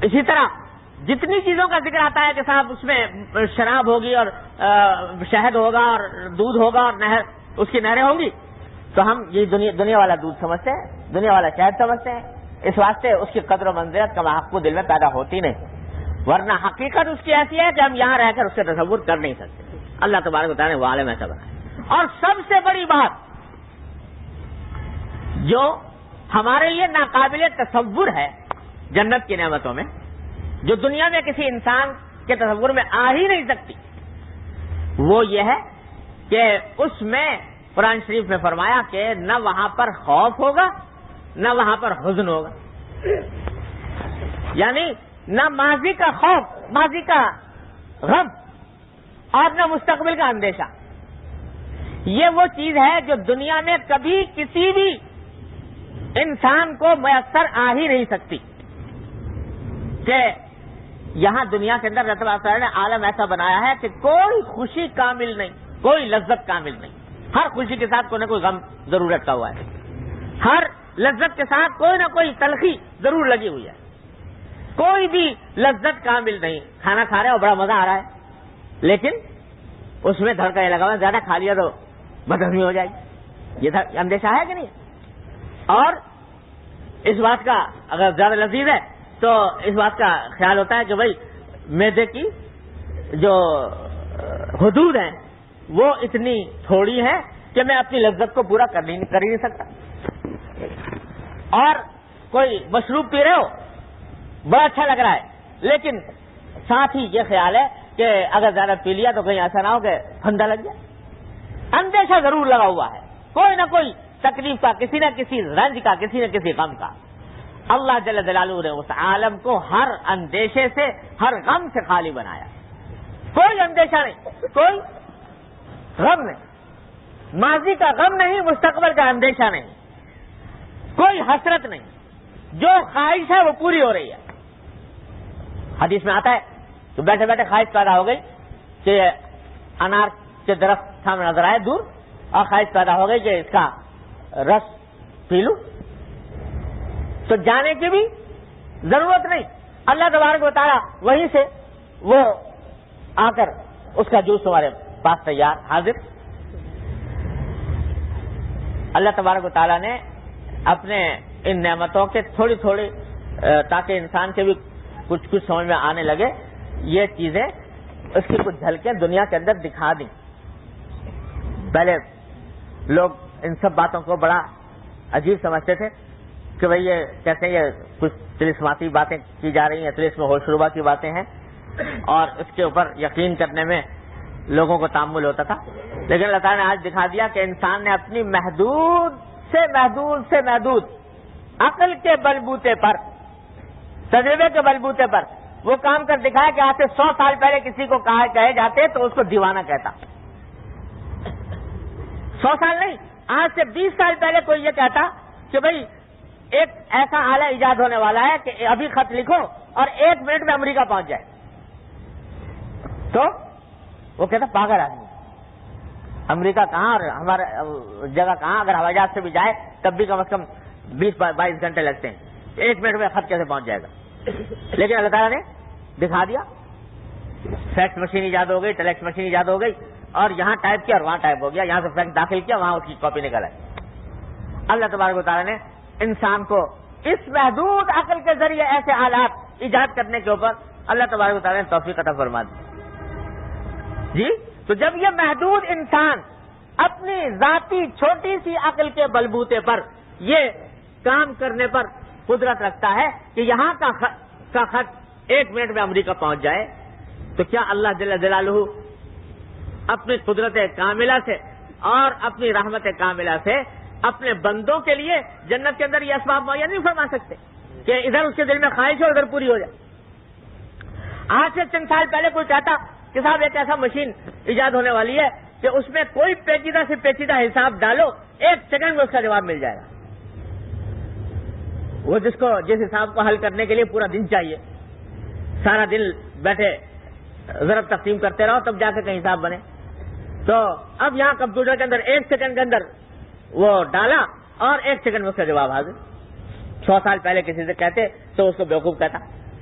اسی طرح جتنی چیزوں کا ذکر آتا ہے کہ صاحب اس میں شراب ہوگی اور شہد ہوگا اور دودھ ہوگا اور نہر, اس کی نہریں ہوں گی, تو ہم یہ دنیا والا دودھ سمجھتے ہیں, دنیا والا شہد سمجھتے ہیں. اس واسطے اس کی قدر و منزلت کا حق دل میں پیدا ہوتی نہیں, ورنہ حقیقت اس کی ایسی ہے کہ ہم یہاں رہ کر اس کا تصور کر نہیں سکتے. اللہ تبارک و تعالیٰ نے وہ عالم ایسا بنایا. اور سب سے بڑی بات جو ہمارے لیے ناقابل تصور ہے جنت کی نعمتوں میں, جو دنیا میں کسی انسان کے تصور میں آ ہی نہیں سکتی, وہ یہ ہے کہ اس میں قرآن شریف میں فرمایا کہ نہ وہاں پر خوف ہوگا نہ وہاں پر حزن ہوگا. یعنی نہ ماضی کا خوف, ماضی کا غم, اور نہ مستقبل کا اندیشہ. یہ وہ چیز ہے جو دنیا میں کبھی کسی بھی انسان کو میسر آ ہی نہیں سکتی. کہ یہاں دنیا کے اندر اللہ تعالیٰ نے عالم ایسا بنایا ہے کہ کوئی خوشی کامل نہیں, کوئی لذت کامل نہیں. ہر خوشی کے ساتھ کوئی نہ کوئی غم ضرور رکھا ہوا ہے, ہر لذت کے ساتھ کوئی نہ کوئی تلخی ضرور لگی ہوئی ہے. کوئی بھی لذت کامل نہیں. کھانا کھا رہے ہو بڑا مزہ آ رہا ہے, لیکن اس میں دھڑکا یہ لگا ہوا ہے, زیادہ کھا لیا تو بدہضمی ہو جائے گی. یہ اندیشہ ہے کہ نہیں؟ اور اس بات کا اگر زیادہ لذیذ ہے تو اس بات کا خیال ہوتا ہے کہ بھئی معدے کی جو حدود ہیں وہ اتنی تھوڑی ہیں کہ میں اپنی لذت کو پورا کر ہی نہیں سکتا. اور کوئی مشروب پی رہے ہو, بڑا اچھا لگ رہا ہے, لیکن ساتھ ہی یہ خیال ہے کہ اگر زیادہ پی لیا تو کہیں ایسا نہ ہو کہ پھندا لگ جائے. اندیشہ ضرور لگا ہوا ہے, کوئی نہ کوئی تکلیف کا, کسی نہ کسی رنج کا, کسی نہ کسی غم کا. اللہ جل جلالہ نے اس عالم کو ہر اندیشے سے, ہر غم سے خالی بنایا. کوئی اندیشہ نہیں, کوئی غم نہیں, ماضی کا غم نہیں, مستقبل کا اندیشہ نہیں, کوئی حسرت نہیں. جو خواہش ہے وہ پوری ہو رہی ہے. حدیث میں آتا ہے کہ بیٹھے بیٹھے خواہش پیدا ہو گئی کہ انار کے درخت سامنے نظر آئے دور, اور خواہش پیدا ہو گئی کہ اس کا رس پی لوں, تو جانے کی بھی ضرورت نہیں. اللہ تبارک و تعالیٰ وہیں سے وہ آ کر اس کا جوس تمہارے پاس تیار حاضر. اللہ تبارک و تعالیٰ نے اپنے ان نعمتوں کے تھوڑی تھوڑی, تاکہ انسان کے بھی کچھ کچھ سمجھ میں آنے لگے, یہ چیزیں اس کی کچھ جھلکیں دنیا کے اندر دکھا دیں. پہلے لوگ ان سب باتوں کو بڑا عجیب سمجھتے تھے کہ بھئی یہ کہتے ہیں یہ کچھ طلسماتی باتیں کی جا رہی ہیں, طلسم ہوش ربا کی باتیں ہیں, اور اس کے اوپر یقین کرنے میں لوگوں کو تامل ہوتا تھا. لیکن اللہ تعالیٰ نے آج دکھا دیا کہ انسان نے اپنی محدود سے محدود عقل کے بلبوتے پر, تجربے کے بلبوتے پر وہ کام کر دکھایا کہ آج سے 100 سال پہلے کسی کو کہے جاتے تو اس کو دیوانہ کہتا. 100 سال نہیں, آج سے 20 سال پہلے کوئی یہ کہتا کہ بھئی ایک ایسا آلہ ایجاد ہونے والا ہے کہ ابھی خط لکھو اور 1 منٹ میں امریکہ پہنچ جائے, تو وہ کہتا پاگل آدمی، امریکہ کہاں اور ہمارا جگہ کہاں، اگر ہوائی جہاز سے بھی جائے تب بھی کم از کم 20-22 گھنٹے لگتے ہیں، 1 منٹ میں خط کیسے پہنچ جائے گا؟ لیکن اللہ تعالیٰ نے دکھا دیا، فیکس مشین ایجاد ہو گئی، ٹیلیکس مشین ایجاد ہو گئی، اور یہاں ٹائپ کیا اور وہاں ٹائپ ہو گیا، یہاں سے فیکس داخل کیا وہاں اس کی کاپی نکل آئی۔ اللہ تبارک و تعالیٰ نے انسان کو اس محدود عقل کے ذریعے ایسے آلات ایجاد کرنے کے اوپر اللہ تبارک و تعالیٰ نے توفیق عطا فرما دی۔ جی تو جب یہ محدود انسان اپنی ذاتی چھوٹی سی عقل کے بلبوتے پر یہ کام کرنے پر قدرت رکھتا ہے کہ یہاں کا خط 1 منٹ میں امریکہ پہنچ جائے، تو کیا اللہ جل جلالہ اپنی قدرت کاملہ سے اور اپنی رحمت کاملہ سے اپنے بندوں کے لیے جنت کے اندر یہ اسباب مہیا نہیں فرما سکتے کہ ادھر اس کے دل میں خواہش ہو ادھر پوری ہو جائے؟ آج سے چند سال پہلے کوئی کہتا کہ صاحب ایک ایسا مشین ایجاد ہونے والی ہے کہ اس میں کوئی پیچیدہ سے پیچیدہ حساب ڈالو 1 سیکنڈ میں اس کا جواب مل جائے گا۔ وہ جس حساب کو حل کرنے کے لیے پورا دن چاہیے، سارا دن بیٹھے ضرب تقسیم کرتے رہو تب جا کے کہیں حساب بنے، تو اب یہاں کمپیوٹر کے اندر 1 سیکنڈ کے اندر وہ ڈالا اور 1 سیکنڈ میں اس کا جواب حاضر۔ 100 سال پہلے کسی سے کہتے تو اس کو بیوقوف کہتا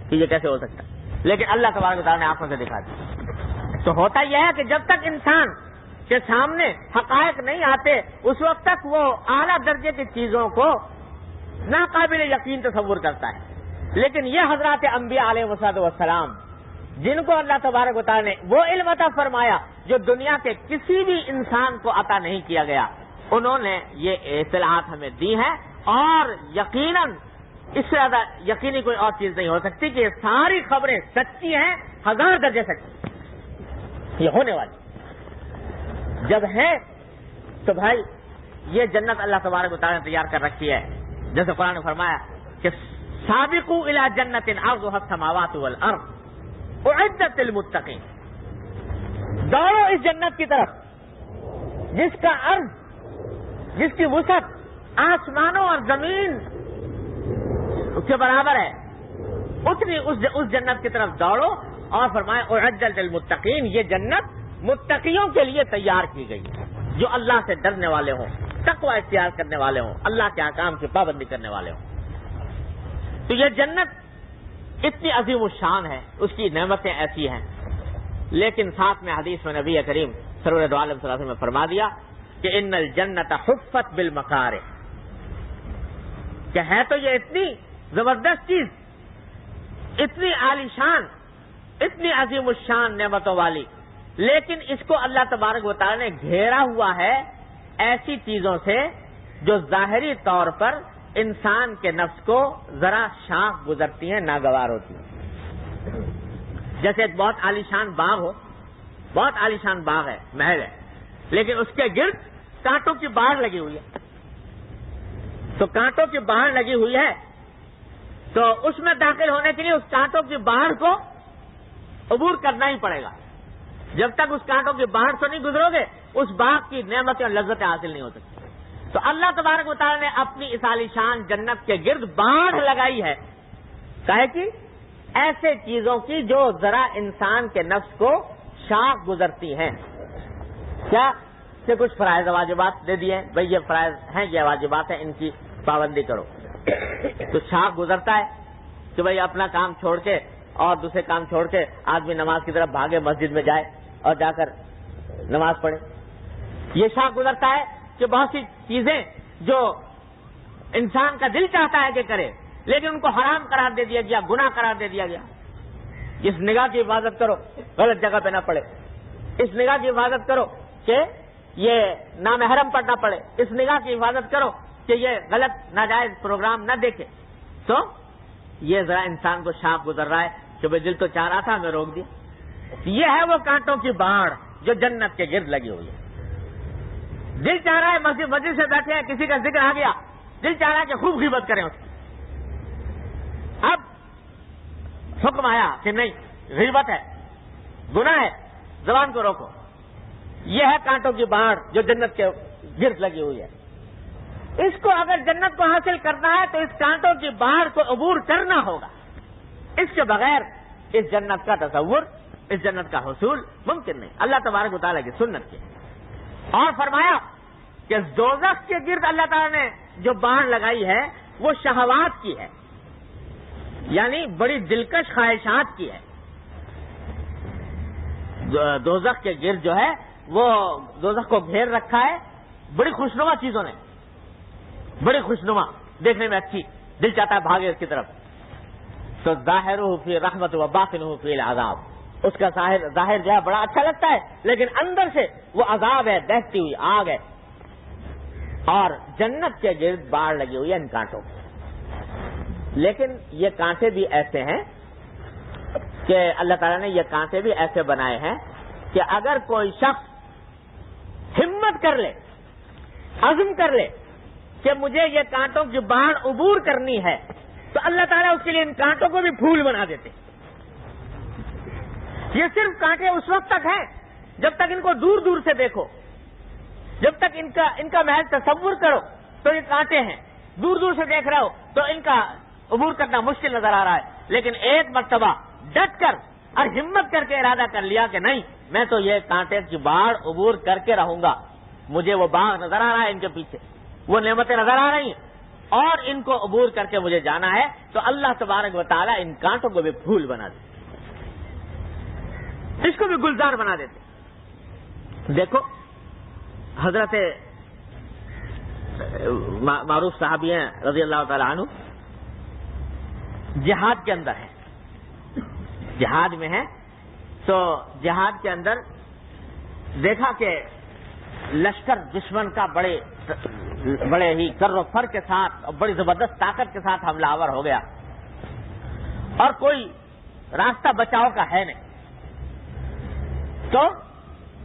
کہ یہ کیسے ہو سکتا، لیکن اللہ تبارک و تعالیٰ نے آنکھوں سے دکھا دیا۔ تو ہوتا یہ ہے کہ جب تک انسان کے سامنے حقائق نہیں آتے اس وقت تک وہ اعلیٰ درجے کی چیزوں کو ناقابل یقین تصور کرتا ہے، لیکن یہ حضرات انبیاء علیہ السلام جن کو اللہ تبارک و تعالیٰ نے وہ علم عطا فرمایا جو دنیا کے کسی بھی انسان کو عطا نہیں کیا گیا، انہوں نے یہ اطلاعات ہمیں دی ہیں، اور یقیناً اس سے زیادہ یقینی کوئی اور چیز نہیں ہو سکتی کہ یہ ساری خبریں سچی ہیں، 1000 درجے سچی یہ ہونے والی جب ہے تو بھائی یہ جنت اللہ تبارک و تعالیٰ نے تیار کر رکھی ہے، جیسے قرآن نے فرمایا کہ سابقوا الی جنت عرضها السماوات والارض اعدت للمتقین، دوڑو اس جنت کی طرف جس کا عرض، جس کی وسعت آسمانوں اور زمین کے برابر ہے، اتنی اس جنت کی طرف دوڑو، اور فرمایا اعدت للمتقین، یہ جنت متقیوں کے لیے تیار کی گئی ہے جو اللہ سے ڈرنے والے ہوں، تقوی اختیار کرنے والے ہوں، اللہ کے احکام کی پابندی کرنے والے ہوں۔ تو یہ جنت اتنی عظیم الشان ہے، اس کی نعمتیں ایسی ہیں، لیکن ساتھ میں حدیث میں نبی کریم سرور دو عالم صلی اللہ علیہ وسلم نے فرما دیا کہ ان الجنت حفت بالمکارہ، کہ ہے تو یہ اتنی زبردست چیز، اتنی عالی شان، اتنی عظیم الشان نعمتوں والی، لیکن اس کو اللہ تبارک و تعالیٰ نے گھیرا ہوا ہے ایسی چیزوں سے جو ظاہری طور پر انسان کے نفس کو ذرا شاخ گزرتی ہیں، ناگوار ہوتی ہیں۔ جیسے ایک بہت عالی شان باغ ہو، بہت عالی شان باغ ہے، محل ہے، لیکن اس کے گرد کانٹوں کی باڑ لگی ہوئی ہے، تو کانٹوں کی باڑ لگی ہوئی ہے تو اس میں داخل ہونے کے لیے اس کانٹوں کی باڑ کو عبور کرنا ہی پڑے گا، جب تک اس کانٹوں کی باڑ سے نہیں گزرو گے اس باغ کی نعمتیں اور لذتیں حاصل نہیں ہو سکتی۔ تو اللہ تبارک و تعالیٰ نے اپنی اس عالی شان جنت کے گرد باڑ لگائی ہے، کہے کہ ایسے چیزوں کی جو ذرا انسان کے نفس کو شاخ گزرتی ہیں۔ کیا کہ کچھ فرائض واجبات دے دیے، بھئی یہ فرائض ہیں، یہ واجبات ہیں، ان کی پابندی کرو، تو شاخ گزرتا ہے کہ بھئی اپنا کام چھوڑ کے اور دوسرے کام چھوڑ کے آدمی نماز کی طرف بھاگے، مسجد میں جائے اور جا کر نماز پڑھے۔ یہ شاخ گزرتا ہے کہ بہت سی چیزیں جو انسان کا دل چاہتا ہے کہ کرے لیکن ان کو حرام قرار دے دیا گیا، گناہ قرار دے دیا گیا۔ اس نگاہ کی حفاظت کرو غلط جگہ پہ نہ پڑے، اس نگاہ کی حفاظت کرو کہ یہ نامحرم پر نہ پڑے، اس نگاہ کی حفاظت کرو کہ یہ غلط ناجائز پروگرام نہ دیکھے۔ تو یہ ذرا انسان کو شاخ گزر رہا ہے کہ بھئی دل تو چاہ رہا تھا، ہمیں روک دیا۔ یہ ہے وہ کانٹوں کی باڑ جو جنت کے گرد لگی ہوئی ہے۔ دل چاہ رہا ہے مسجد سے بیٹھے ہیں، کسی کا ذکر آ گیا، دل چاہ رہا ہے کہ خوب غیبت کریں اس کی۔ اب حکم آیا کہ نہیں، غیبت ہے، گناہ ہے، زبان کو روکو۔ یہ ہے کانٹوں کی باڑ جو جنت کے گرد لگی ہوئی ہے۔ اس کو اگر جنت کو حاصل کرنا ہے تو اس کانٹوں کی باڑ کو عبور کرنا ہوگا، اس کے بغیر اس جنت کا تصور اس جنت کا حصول ممکن نہیں، اللہ تبارک و تعالیٰ کی سنت کی۔ اور فرمایا کہ دوزخ کے گرد اللہ تعالیٰ نے جو باڑ لگائی ہے وہ شہوات کی ہے، یعنی بڑی دلکش خواہشات کی ہے۔ دوزخ کے گرد جو ہے وہ دوزخ کو گھیر رکھا ہے بڑی خوشنما چیزوں نے، بڑی خوشنما، دیکھنے میں اچھی، دل چاہتا ہے بھاگے اس کی طرف۔ تو ظاہرہ فی رحمت و باطنہ فی العذاب، اس کا ظاہر جو ہے بڑا اچھا لگتا ہے، لیکن اندر سے وہ عذاب ہے، دہتی ہوئی آگ ہے۔ اور جنت کے گرد باڑ لگی ہوئی ہے ان کانٹوں، لیکن یہ کانٹے بھی ایسے ہیں کہ اللہ تعالیٰ نے یہ کانٹے بھی ایسے بنائے ہیں کہ اگر کوئی شخص ہمت کر لے، عزم کر لے کہ مجھے یہ کانٹوں کی باڑ عبور کرنی ہے، تو اللہ تعالیٰ اس کے لیے ان کانٹوں کو بھی پھول بنا دیتے۔ یہ صرف کانٹے اس وقت تک ہیں جب تک ان کو دور دور سے دیکھو، جب تک ان کا محض تصور کرو تو یہ کانٹے ہیں، دور دور سے دیکھ رہے ہو تو ان کا عبور کرنا مشکل نظر آ رہا ہے، لیکن ایک مرتبہ ڈٹ کر اور ہمت کر کے ارادہ کر لیا کہ نہیں، میں تو یہ کانٹے کی باڑ عبور کر کے رہوں گا، مجھے وہ باغ نظر آ رہا ہے ان کے پیچھے، وہ نعمتیں نظر آ رہی ہیں اور ان کو عبور کر کے مجھے جانا ہے، تو اللہ تبارک و تعالیٰ ان کانٹوں کو بھی پھول بنا دیتے، اس کو بھی گلزار بنا دیتے۔ دیکھو حضرت معروف صحابی ہیں رضی اللہ تعالی عنہ، جہاد کے اندر ہے، جہاد میں ہے، تو جہاد کے اندر دیکھا کہ لشکر دشمن کا بڑے ہی کر و فر کے ساتھ اور بڑی زبردست طاقت کے ساتھ حملہ آور ہو گیا، اور کوئی راستہ بچاؤ کا ہے نہیں، تو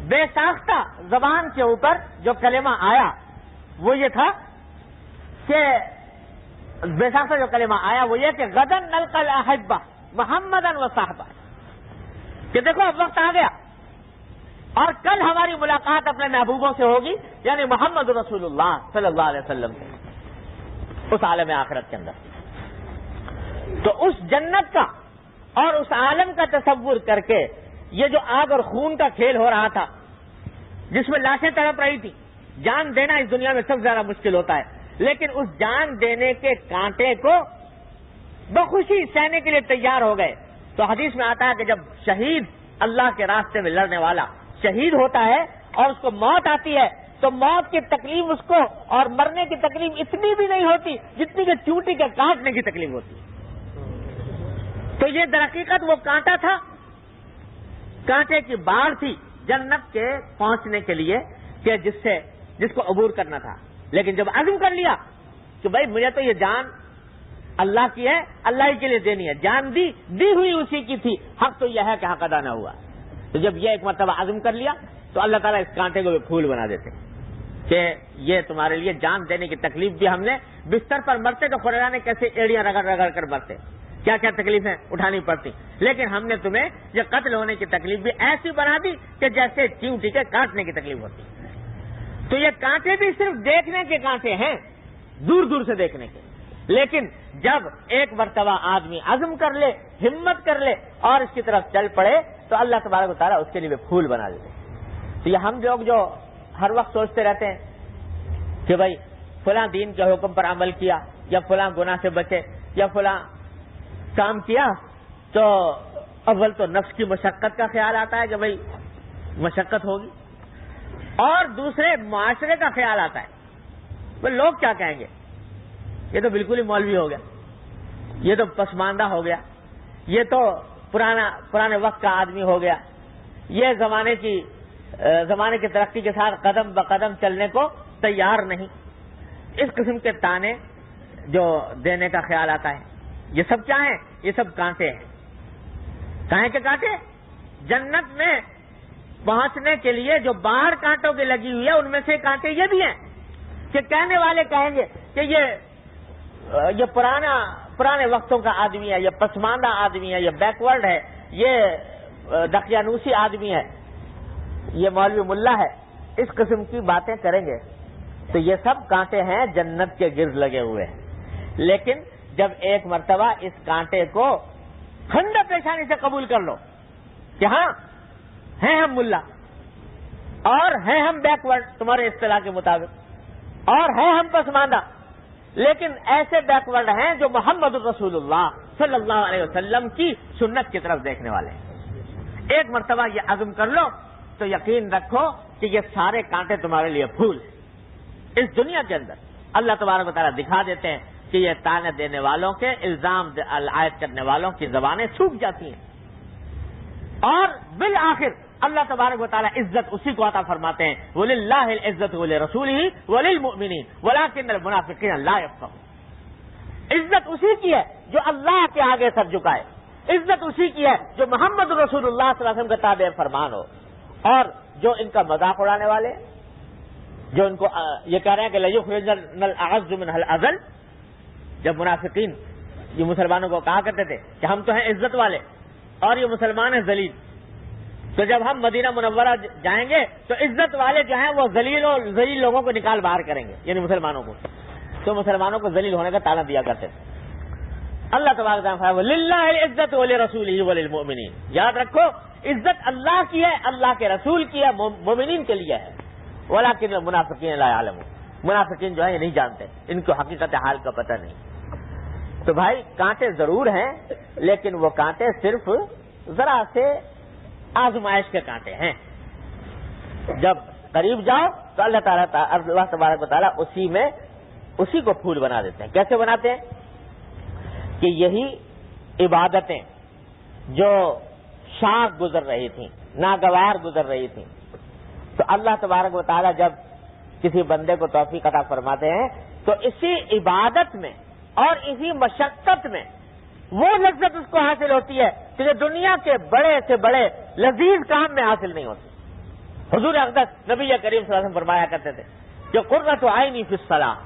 بے ساختہ زبان کے اوپر جو کلمہ آیا وہ یہ تھا کہ بے ساختہ جو کلمہ آیا وہ یہ کہ غدن نلقى الاحبہ محمدا و صاحبہ، کہ دیکھو اب وقت آ گیا اور کل ہماری ملاقات اپنے محبوبوں سے ہوگی، یعنی محمد رسول اللہ صلی اللہ علیہ وسلم سے، اس عالم آخرت کے اندر۔ تو اس جنت کا اور اس عالم کا تصور کر کے یہ جو آگ اور خون کا کھیل ہو رہا تھا، جس میں لاشیں تڑپ رہی تھی، جان دینا اس دنیا میں سب سے زیادہ مشکل ہوتا ہے، لیکن اس جان دینے کے کانٹے کو بخوشی سہنے کے لیے تیار ہو گئے۔ تو حدیث میں آتا ہے کہ جب شہید اللہ کے راستے میں لڑنے والا شہید ہوتا ہے اور اس کو موت آتی ہے، تو موت کی تکلیف اس کو اور مرنے کی تکلیف اتنی بھی نہیں ہوتی جتنی کہ چونٹی کے کاٹنے کی تکلیف ہوتی۔ تو یہ در حقیقت وہ کانٹا تھا، کانٹے کی باڑ تھی جنت کے پہنچنے کے لیے کہ جس کو عبور کرنا تھا، لیکن جب عزم کر لیا کہ بھائی مجھے تو یہ جان اللہ کی ہے، اللہ ہی کے لیے دینی ہے، جان دی ہوئی اسی کی تھی، حق تو یہ ہے کہ حق ادا نہ ہوا، تو جب یہ ایک مرتبہ عزم کر لیا تو اللہ تعالیٰ اس کانٹے کو بھی پھول بنا دیتے کہ یہ تمہارے لیے جان دینے کی تکلیف بھی ہم نے، بستر پر مرتے تو خدا نے کیسے ایڑیاں رگڑ رگڑ کر مرتے، کیا کیا تکلیفیں اٹھانی پڑتی، لیکن ہم نے تمہیں یہ قتل ہونے کی تکلیف بھی ایسی بنا دی کہ جیسے چیونٹی کے کاٹنے کی تکلیف ہوتی۔ تو یہ کانٹے بھی صرف دیکھنے کے کانٹے ہیں، دور دور سے دیکھنے کے، لیکن جب ایک مرتبہ آدمی عزم کر لے، ہمت کر لے اور اس کی طرف چل پڑے تو اللہ تبارک و تعالیٰ اس کے لیے بھی پھول بنا دیتے۔ تو یہ ہم لوگ جو ہر وقت سوچتے رہتے ہیں کہ بھائی فلاں دین کے حکم پر عمل کیا یا فلاں گناہ سے بچے یا فلاں کام کیا، تو اول تو نفس کی مشقت کا خیال آتا ہے کہ بھائی مشقت ہوگی، اور دوسرے معاشرے کا خیال آتا ہے، وہ لوگ کیا کہیں گے، یہ تو بالکل ہی مولوی ہو گیا، یہ تو پسماندہ ہو گیا، یہ تو پرانے وقت کا آدمی ہو گیا، یہ زمانے کی ترقی کے ساتھ قدم بقدم چلنے کو تیار نہیں، اس قسم کے تانے جو دینے کا خیال آتا ہے۔ یہ سب کیا ہیں؟ یہ سب کانٹے ہیں۔ کہیں کے کانٹے؟ جنت میں پہنچنے کے لیے جو باہر کانٹوں کی لگی ہوئی ہے ان میں سے کانٹے یہ بھی ہیں کہ کہنے والے کہیں گے کہ یہ پرانے وقتوں کا آدمی ہے، یہ پسماندہ آدمی ہے، یہ بیکورڈ ہے، یہ دقیانوسی آدمی ہے، یہ مولوی ملا ہے، اس قسم کی باتیں کریں گے۔ تو یہ سب کانٹے ہیں جنت کے گرد لگے ہوئے ہیں، لیکن جب ایک مرتبہ اس کانٹے کو ٹھنڈا پیشانی سے قبول کر لو کہ ہاں ہیں ہم ملا اور ہیں ہم بیکورڈ تمہارے اصطلاح کے مطابق اور ہیں ہم پسماندہ، لیکن ایسے بیکورڈ ہیں جو محمد الرسول اللہ صلی اللہ علیہ وسلم کی سنت کی طرف دیکھنے والے ہیں۔ ایک مرتبہ یہ عزم کر لو تو یقین رکھو کہ یہ سارے کانٹے تمہارے لیے پھول ہیں۔ اس دنیا کے اندر اللہ تبارک و تعالیٰ دکھا دیتے ہیں کہ یہ طعنہ دینے والوں کے، الزام عائد کرنے والوں کی زبانیں سوکھ جاتی ہیں، اور بالآخر اللہ تبارک و تعالیٰ عزت اسی کو عطا فرماتے ہیں، وَلِلَّهِ الْعِزَّةُ وَلِرَسُولِهِ وَلِلْمُؤْمِنِينَ وَلَكِنَّ الْمُنَافِقِينَ لَا يَفْقَهُونَ۔ عزت اسی کی ہے جو اللہ کے آگے سر جھکائے، عزت اسی کی ہے جو محمد رسول اللہ صلی اللہ علیہ وسلم کا تابع فرمان ہو، اور جو ان کا مذاق اڑانے والے، جو ان کو یہ کہہ رہے ہیں کہ لَيُخْرِجَنَّ الْأَعَزُّ مِنْهَا الْأَذَلَّ، جب منافقین یہ مسلمانوں کو کہا کرتے تھے کہ ہم تو ہیں عزت والے اور یہ مسلمان ہیں ذلیل، تو جب ہم مدینہ منورہ جائیں گے تو عزت والے جو ہیں وہ ذلیل اور ذلیل لوگوں کو نکال باہر کریں گے، یعنی مسلمانوں کو، تو مسلمانوں کو ذلیل ہونے کا طعنہ دیا کرتے تھے۔ اللہ تبارک و تعالیٰ فرمایا وَلِلَّهِ الْعِزَّةُ وَلِرَسُولِهِ وَلِلْمُؤْمِنِينَ، یاد رکھو عزت اللہ کی ہے، اللہ کے رسول کی ہے، مومنین کے لیے ہے، وَلَكِنَّ الْمُنَافِقِينَ لَا يَعْلَمُونَ، منافقین جو ہے یہ نہیں جانتے، ان کو حقیقت حال کا پتہ نہیں۔ تو بھائی کانٹے ضرور ہیں، لیکن وہ کانٹے صرف ذرا سے آزمائش کے کانٹے ہیں، جب قریب جاؤ تو اللہ تبارک و تعالیٰ اسی کو پھول بنا دیتے ہیں۔ کیسے بناتے ہیں؟ کہ یہی عبادتیں جو شاخ گزر رہی تھیں، ناگوار گزر رہی تھیں، تو اللہ تبارک و تعالیٰ جب کسی بندے کو توفیق عطا فرماتے ہیں تو اسی عبادت میں اور اسی مشقت میں وہ لذت اس کو حاصل ہوتی ہے کہ جو دنیا کے بڑے سے بڑے لذیذ کام میں حاصل نہیں ہوتی۔ حضور اقدس نبی کریم صلی اللہ علیہ وسلم فرمایا کرتے تھے کہ قرۃ عینی فی الصلاۃ،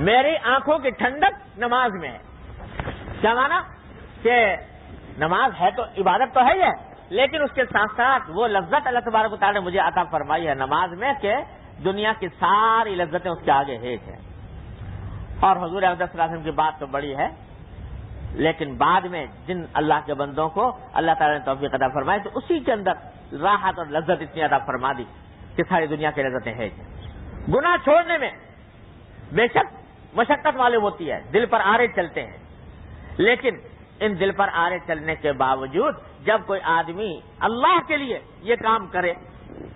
میری آنکھوں کی ٹھنڈک نماز میں ہے۔ کیا مانا؟ کہ نماز ہے تو عبادت تو ہے ہی ہے، لیکن اس کے ساتھ ساتھ وہ لذت اللہ تبارک و تعالیٰ نے مجھے عطا فرمائی ہے نماز میں کہ دنیا کی ساری لذتیں اس کے آگے ہیٹ ہیں۔ اور حضور اقدس صلی اللہ علیہ وسلم کی بات تو بڑی ہے، لیکن بعد میں جن اللہ کے بندوں کو اللہ تعالیٰ نے توفیق عطا فرمائی تو اسی کے اندر راحت اور لذت اتنی عطا فرما دی کہ ساری دنیا کی لذتیں ہیں۔ گناہ چھوڑنے میں بے شک مشقت معلوم ہوتی ہے، دل پر آرے چلتے ہیں، لیکن ان دل پر آرے چلنے کے باوجود جب کوئی آدمی اللہ کے لیے یہ کام کرے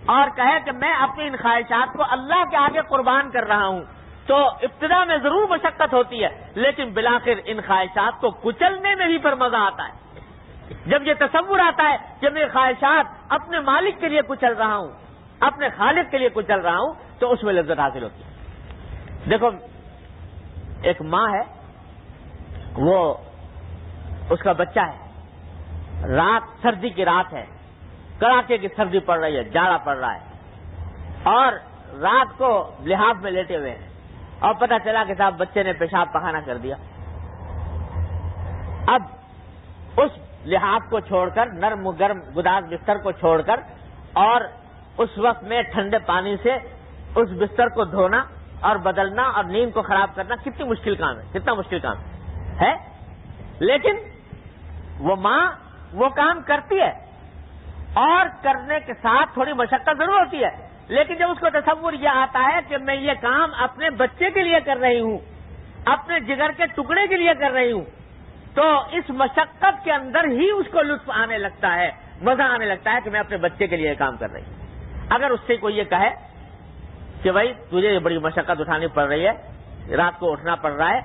اور کہے کہ میں اپنی ان خواہشات کو اللہ کے آگے قربان کر رہا ہوں، تو ابتدا میں ضرور مشقت ہوتی ہے، لیکن بالآخر ان خواہشات کو کچلنے میں بھی پر مزہ آتا ہے۔ جب یہ تصور آتا ہے کہ میں خواہشات اپنے مالک کے لیے کچل رہا ہوں، اپنے خالق کے لیے کچل رہا ہوں، تو اس میں لذت حاصل ہوتی ہے۔ دیکھو ایک ماں ہے، وہ اس کا بچہ ہے، رات سردی کی رات ہے، کڑاکے کی سردی پڑ رہی ہے، جاڑا پڑ رہا ہے، اور رات کو لحاف میں لیٹے ہوئے ہیں، اور پتہ چلا کہ صاحب بچے نے پیشاب پخانہ کر دیا۔ اب اس لحاف کو چھوڑ کر، نرم گرم گداز بستر کو چھوڑ کر، اور اس وقت میں ٹھنڈے پانی سے اس بستر کو دھونا اور بدلنا اور نیند کو خراب کرنا کتنی مشکل کام ہے، کتنا مشکل کام ہے۔ لیکن وہ ماں وہ کام کرتی ہے، اور کرنے کے ساتھ تھوڑی مشقت ضرور ہوتی ہے، لیکن جب اس کو تصور یہ آتا ہے کہ میں یہ کام اپنے بچے کے لیے کر رہی ہوں، اپنے جگر کے ٹکڑے کے لیے کر رہی ہوں، تو اس مشقت کے اندر ہی اس کو لطف آنے لگتا ہے، مزہ آنے لگتا ہے کہ میں اپنے بچے کے لیے یہ کام کر رہی ہوں۔ اگر اس سے کوئی یہ کہے کہ بھائی تجھے یہ بڑی مشقت اٹھانی پڑ رہی ہے، رات کو اٹھنا پڑ رہا ہے،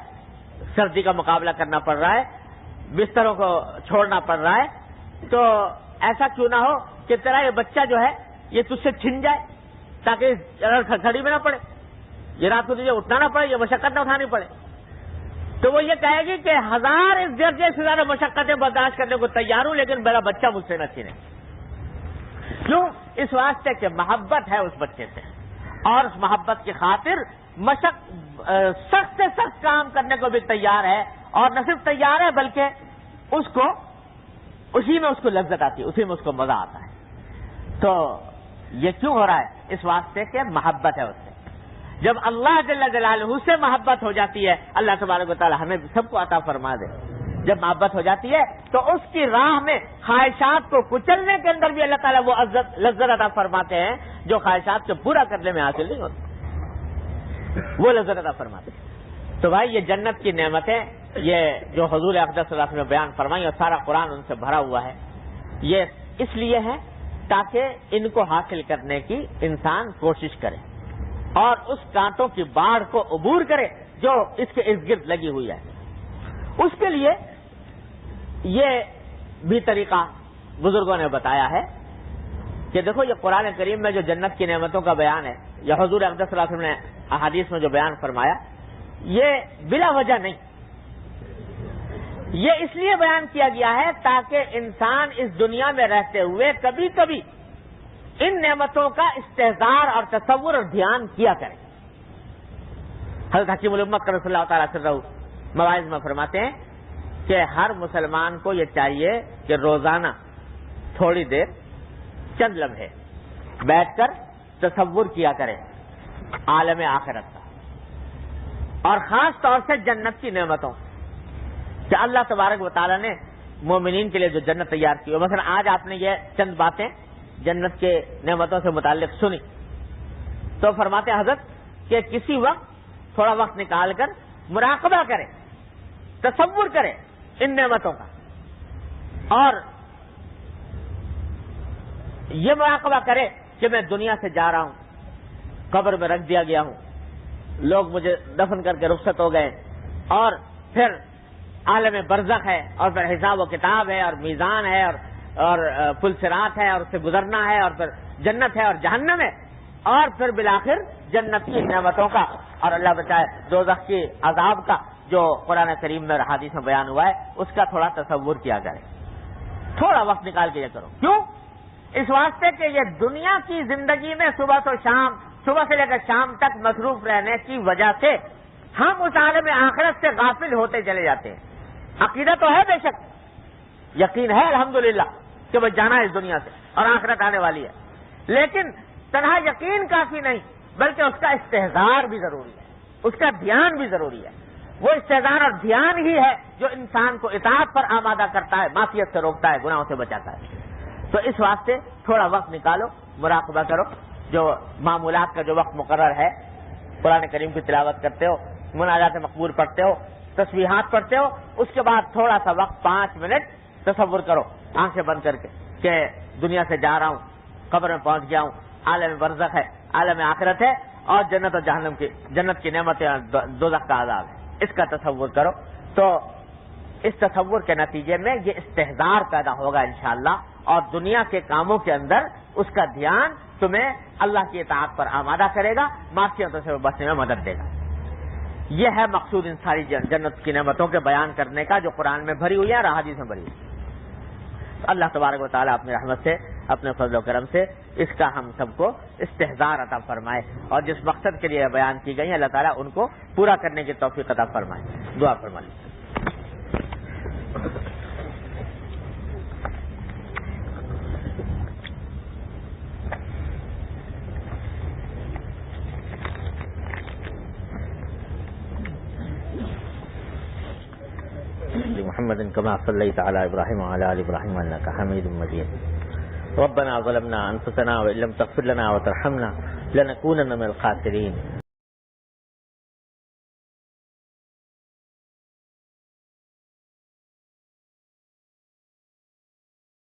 سردی کا مقابلہ کرنا پڑ رہا ہے، بستروں کو چھوڑنا پڑ رہا ہے، تو ایسا کیوں نہ ہو کہ تیرا یہ بچہ جو ہے یہ تجھ سے چھن جائے، تاکہ کھڑی میں نہ پڑے، یہ رات کو تجھے اٹھنا نہ پڑے، یہ مشقت نہ اٹھانی پڑے۔ تو وہ یہ کہے گی کہ 1000 اس درجے سے زیادہ مشقتیں برداشت کرنے کو تیار ہوں، لیکن میرا بچہ مجھ سے نہ چھینے۔ کیوں؟ اس واسطے کہ محبت ہے اس بچے سے، اور اس محبت کی خاطر سخت سے سخت کام کرنے کو بھی تیار ہے، اور نہ صرف تیار ہے بلکہ اسی میں اس کو لذت آتی ہے، اسی میں اس کو مزہ آتا ہے۔ تو یہ کیوں ہو رہا ہے؟ اس واسطے کہ محبت ہے اس سے۔ جب اللہ جل جلالہ سے محبت ہو جاتی ہے، اللہ تبارک و تعالی ہمیں سب کو عطا فرما دے جب محبت ہو جاتی ہے تو اس کی راہ میں خواہشات کو کچلنے کے اندر بھی اللہ تعالیٰ وہ لذت عطا فرماتے ہیں جو خواہشات کو پورا کرنے میں حاصل نہیں ہوتی، وہ لذت عطا فرماتے ہیں۔ تو بھائی یہ جنت کی نعمتیں، یہ جو حضور اقدس صلی اللہ علیہ وسلم نے بیان فرمائی اور سارا قرآن ان سے بھرا ہوا ہے، یہ اس لیے ہے تاکہ ان کو حاصل کرنے کی انسان کوشش کرے اور اس کانٹوں کی باڑ کو عبور کرے جو اس کے ارد گرد لگی ہوئی ہے۔ اس کے لیے یہ بھی طریقہ بزرگوں نے بتایا ہے کہ دیکھو یہ قرآن کریم میں جو جنت کی نعمتوں کا بیان ہے یا حضور اقدس صلی اللہ علیہ وسلم نے احادیث میں جو بیان فرمایا، یہ بلا وجہ نہیں، یہ اس لیے بیان کیا گیا ہے تاکہ انسان اس دنیا میں رہتے ہوئے کبھی کبھی ان نعمتوں کا استحضار اور تصور اور دھیان کیا کرے۔ حضرت حکیم الامت رضی اللہ تعالیٰ عنہ مواعظ میں فرماتے ہیں کہ ہر مسلمان کو یہ چاہیے کہ روزانہ تھوڑی دیر چند لمحے بیٹھ کر تصور کیا کرے عالم آخرت کا، اور خاص طور سے جنت کی نعمتوں کہ اللہ تبارک و تعالیٰ نے مومنین کے لیے جو جنت تیار کی ہو۔ مثلا آج آپ نے یہ چند باتیں جنت کے نعمتوں سے متعلق سنی تو فرماتے ہیں حضرت کہ کسی وقت تھوڑا وقت نکال کر مراقبہ کرے، تصور کرے ان نعمتوں کا، اور یہ مراقبہ کرے کہ میں دنیا سے جا رہا ہوں، قبر میں رکھ دیا گیا ہوں، لوگ مجھے دفن کر کے رخصت ہو گئے، اور پھر عالم برزخ ہے، اور پھر حساب و کتاب ہے، اور میزان ہے، اور پل صراط ہے، اور اس سے گزرنا ہے، اور پھر جنت ہے اور جہنم ہے، اور پھر بالآخر جنت کی نعمتوں کا اور اللہ بچائے دوزخ کی عذاب کا جو قرآن کریم میں حدیث میں بیان ہوا ہے اس کا تھوڑا تصور کیا کرے، تھوڑا وقت نکال کے یہ کرو۔ کیوں؟ اس واسطے کہ یہ دنیا کی زندگی میں صبح سے لے کر شام تک مصروف رہنے کی وجہ سے ہم اس عالم آخرت سے غافل ہوتے چلے جاتے ہیں۔ عقیدہ تو ہے بے شک، یقین ہے الحمدللہ کہ وہ جانا ہے اس دنیا سے اور آخرت آنے والی ہے، لیکن تنہا یقین کافی نہیں بلکہ اس کا استحضار بھی ضروری ہے، اس کا دھیان بھی ضروری ہے۔ وہ استحضار اور دھیان ہی ہے جو انسان کو اطاعت پر آمادہ کرتا ہے، معصیت سے روکتا ہے، گناہوں سے بچاتا ہے۔ تو اس واسطے تھوڑا وقت نکالو، مراقبہ کرو، جو معمولات کا جو وقت مقرر ہے، قرآن کریم کی تلاوت کرتے ہو، مناجات مقبول پڑھتے ہو، تسبیحات پڑھتے ہو، اس کے بعد تھوڑا سا وقت 5 منٹ تصور کرو آنکھیں بند کر کے کہ دنیا سے جا رہا ہوں، قبر میں پہنچ گیا ہوں، عالم برزخ ہے، عالم آخرت ہے، اور جنت اور جہنم کی، جنت کی نعمتیں اور دوزخ کا عذاب ہے، اس کا تصور کرو۔ تو اس تصور کے نتیجے میں یہ استحضار پیدا ہوگا انشاءاللہ، اور دنیا کے کاموں کے اندر اس کا دھیان تمہیں اللہ کی اطاعت پر آمادہ کرے گا، معصیتوں سے بچنے میں مدد دے گا۔ یہ ہے مقصود ان ساری جنت کی نعمتوں کے بیان کرنے کا جو قرآن میں بھری ہوئی ہے اور احادیث میں بھری ہوئی ہے۔ اللہ تبارک و تعالیٰ اپنی رحمت سے، اپنے فضل و کرم سے اس کا ہم سب کو استحضار عطا فرمائے، اور جس مقصد کے لیے بیان کی گئی اللہ تعالیٰ ان کو پورا کرنے کی توفیق عطا فرمائے۔ دعا فرما لیجیے۔ محمد كما صليت على ابراهيم وعلى ال ابراهيم انك حميد مجيد. ربنا ظلمنا انفسنا وان لم تغفر لنا وترحمنا لنكونن من الخاسرين.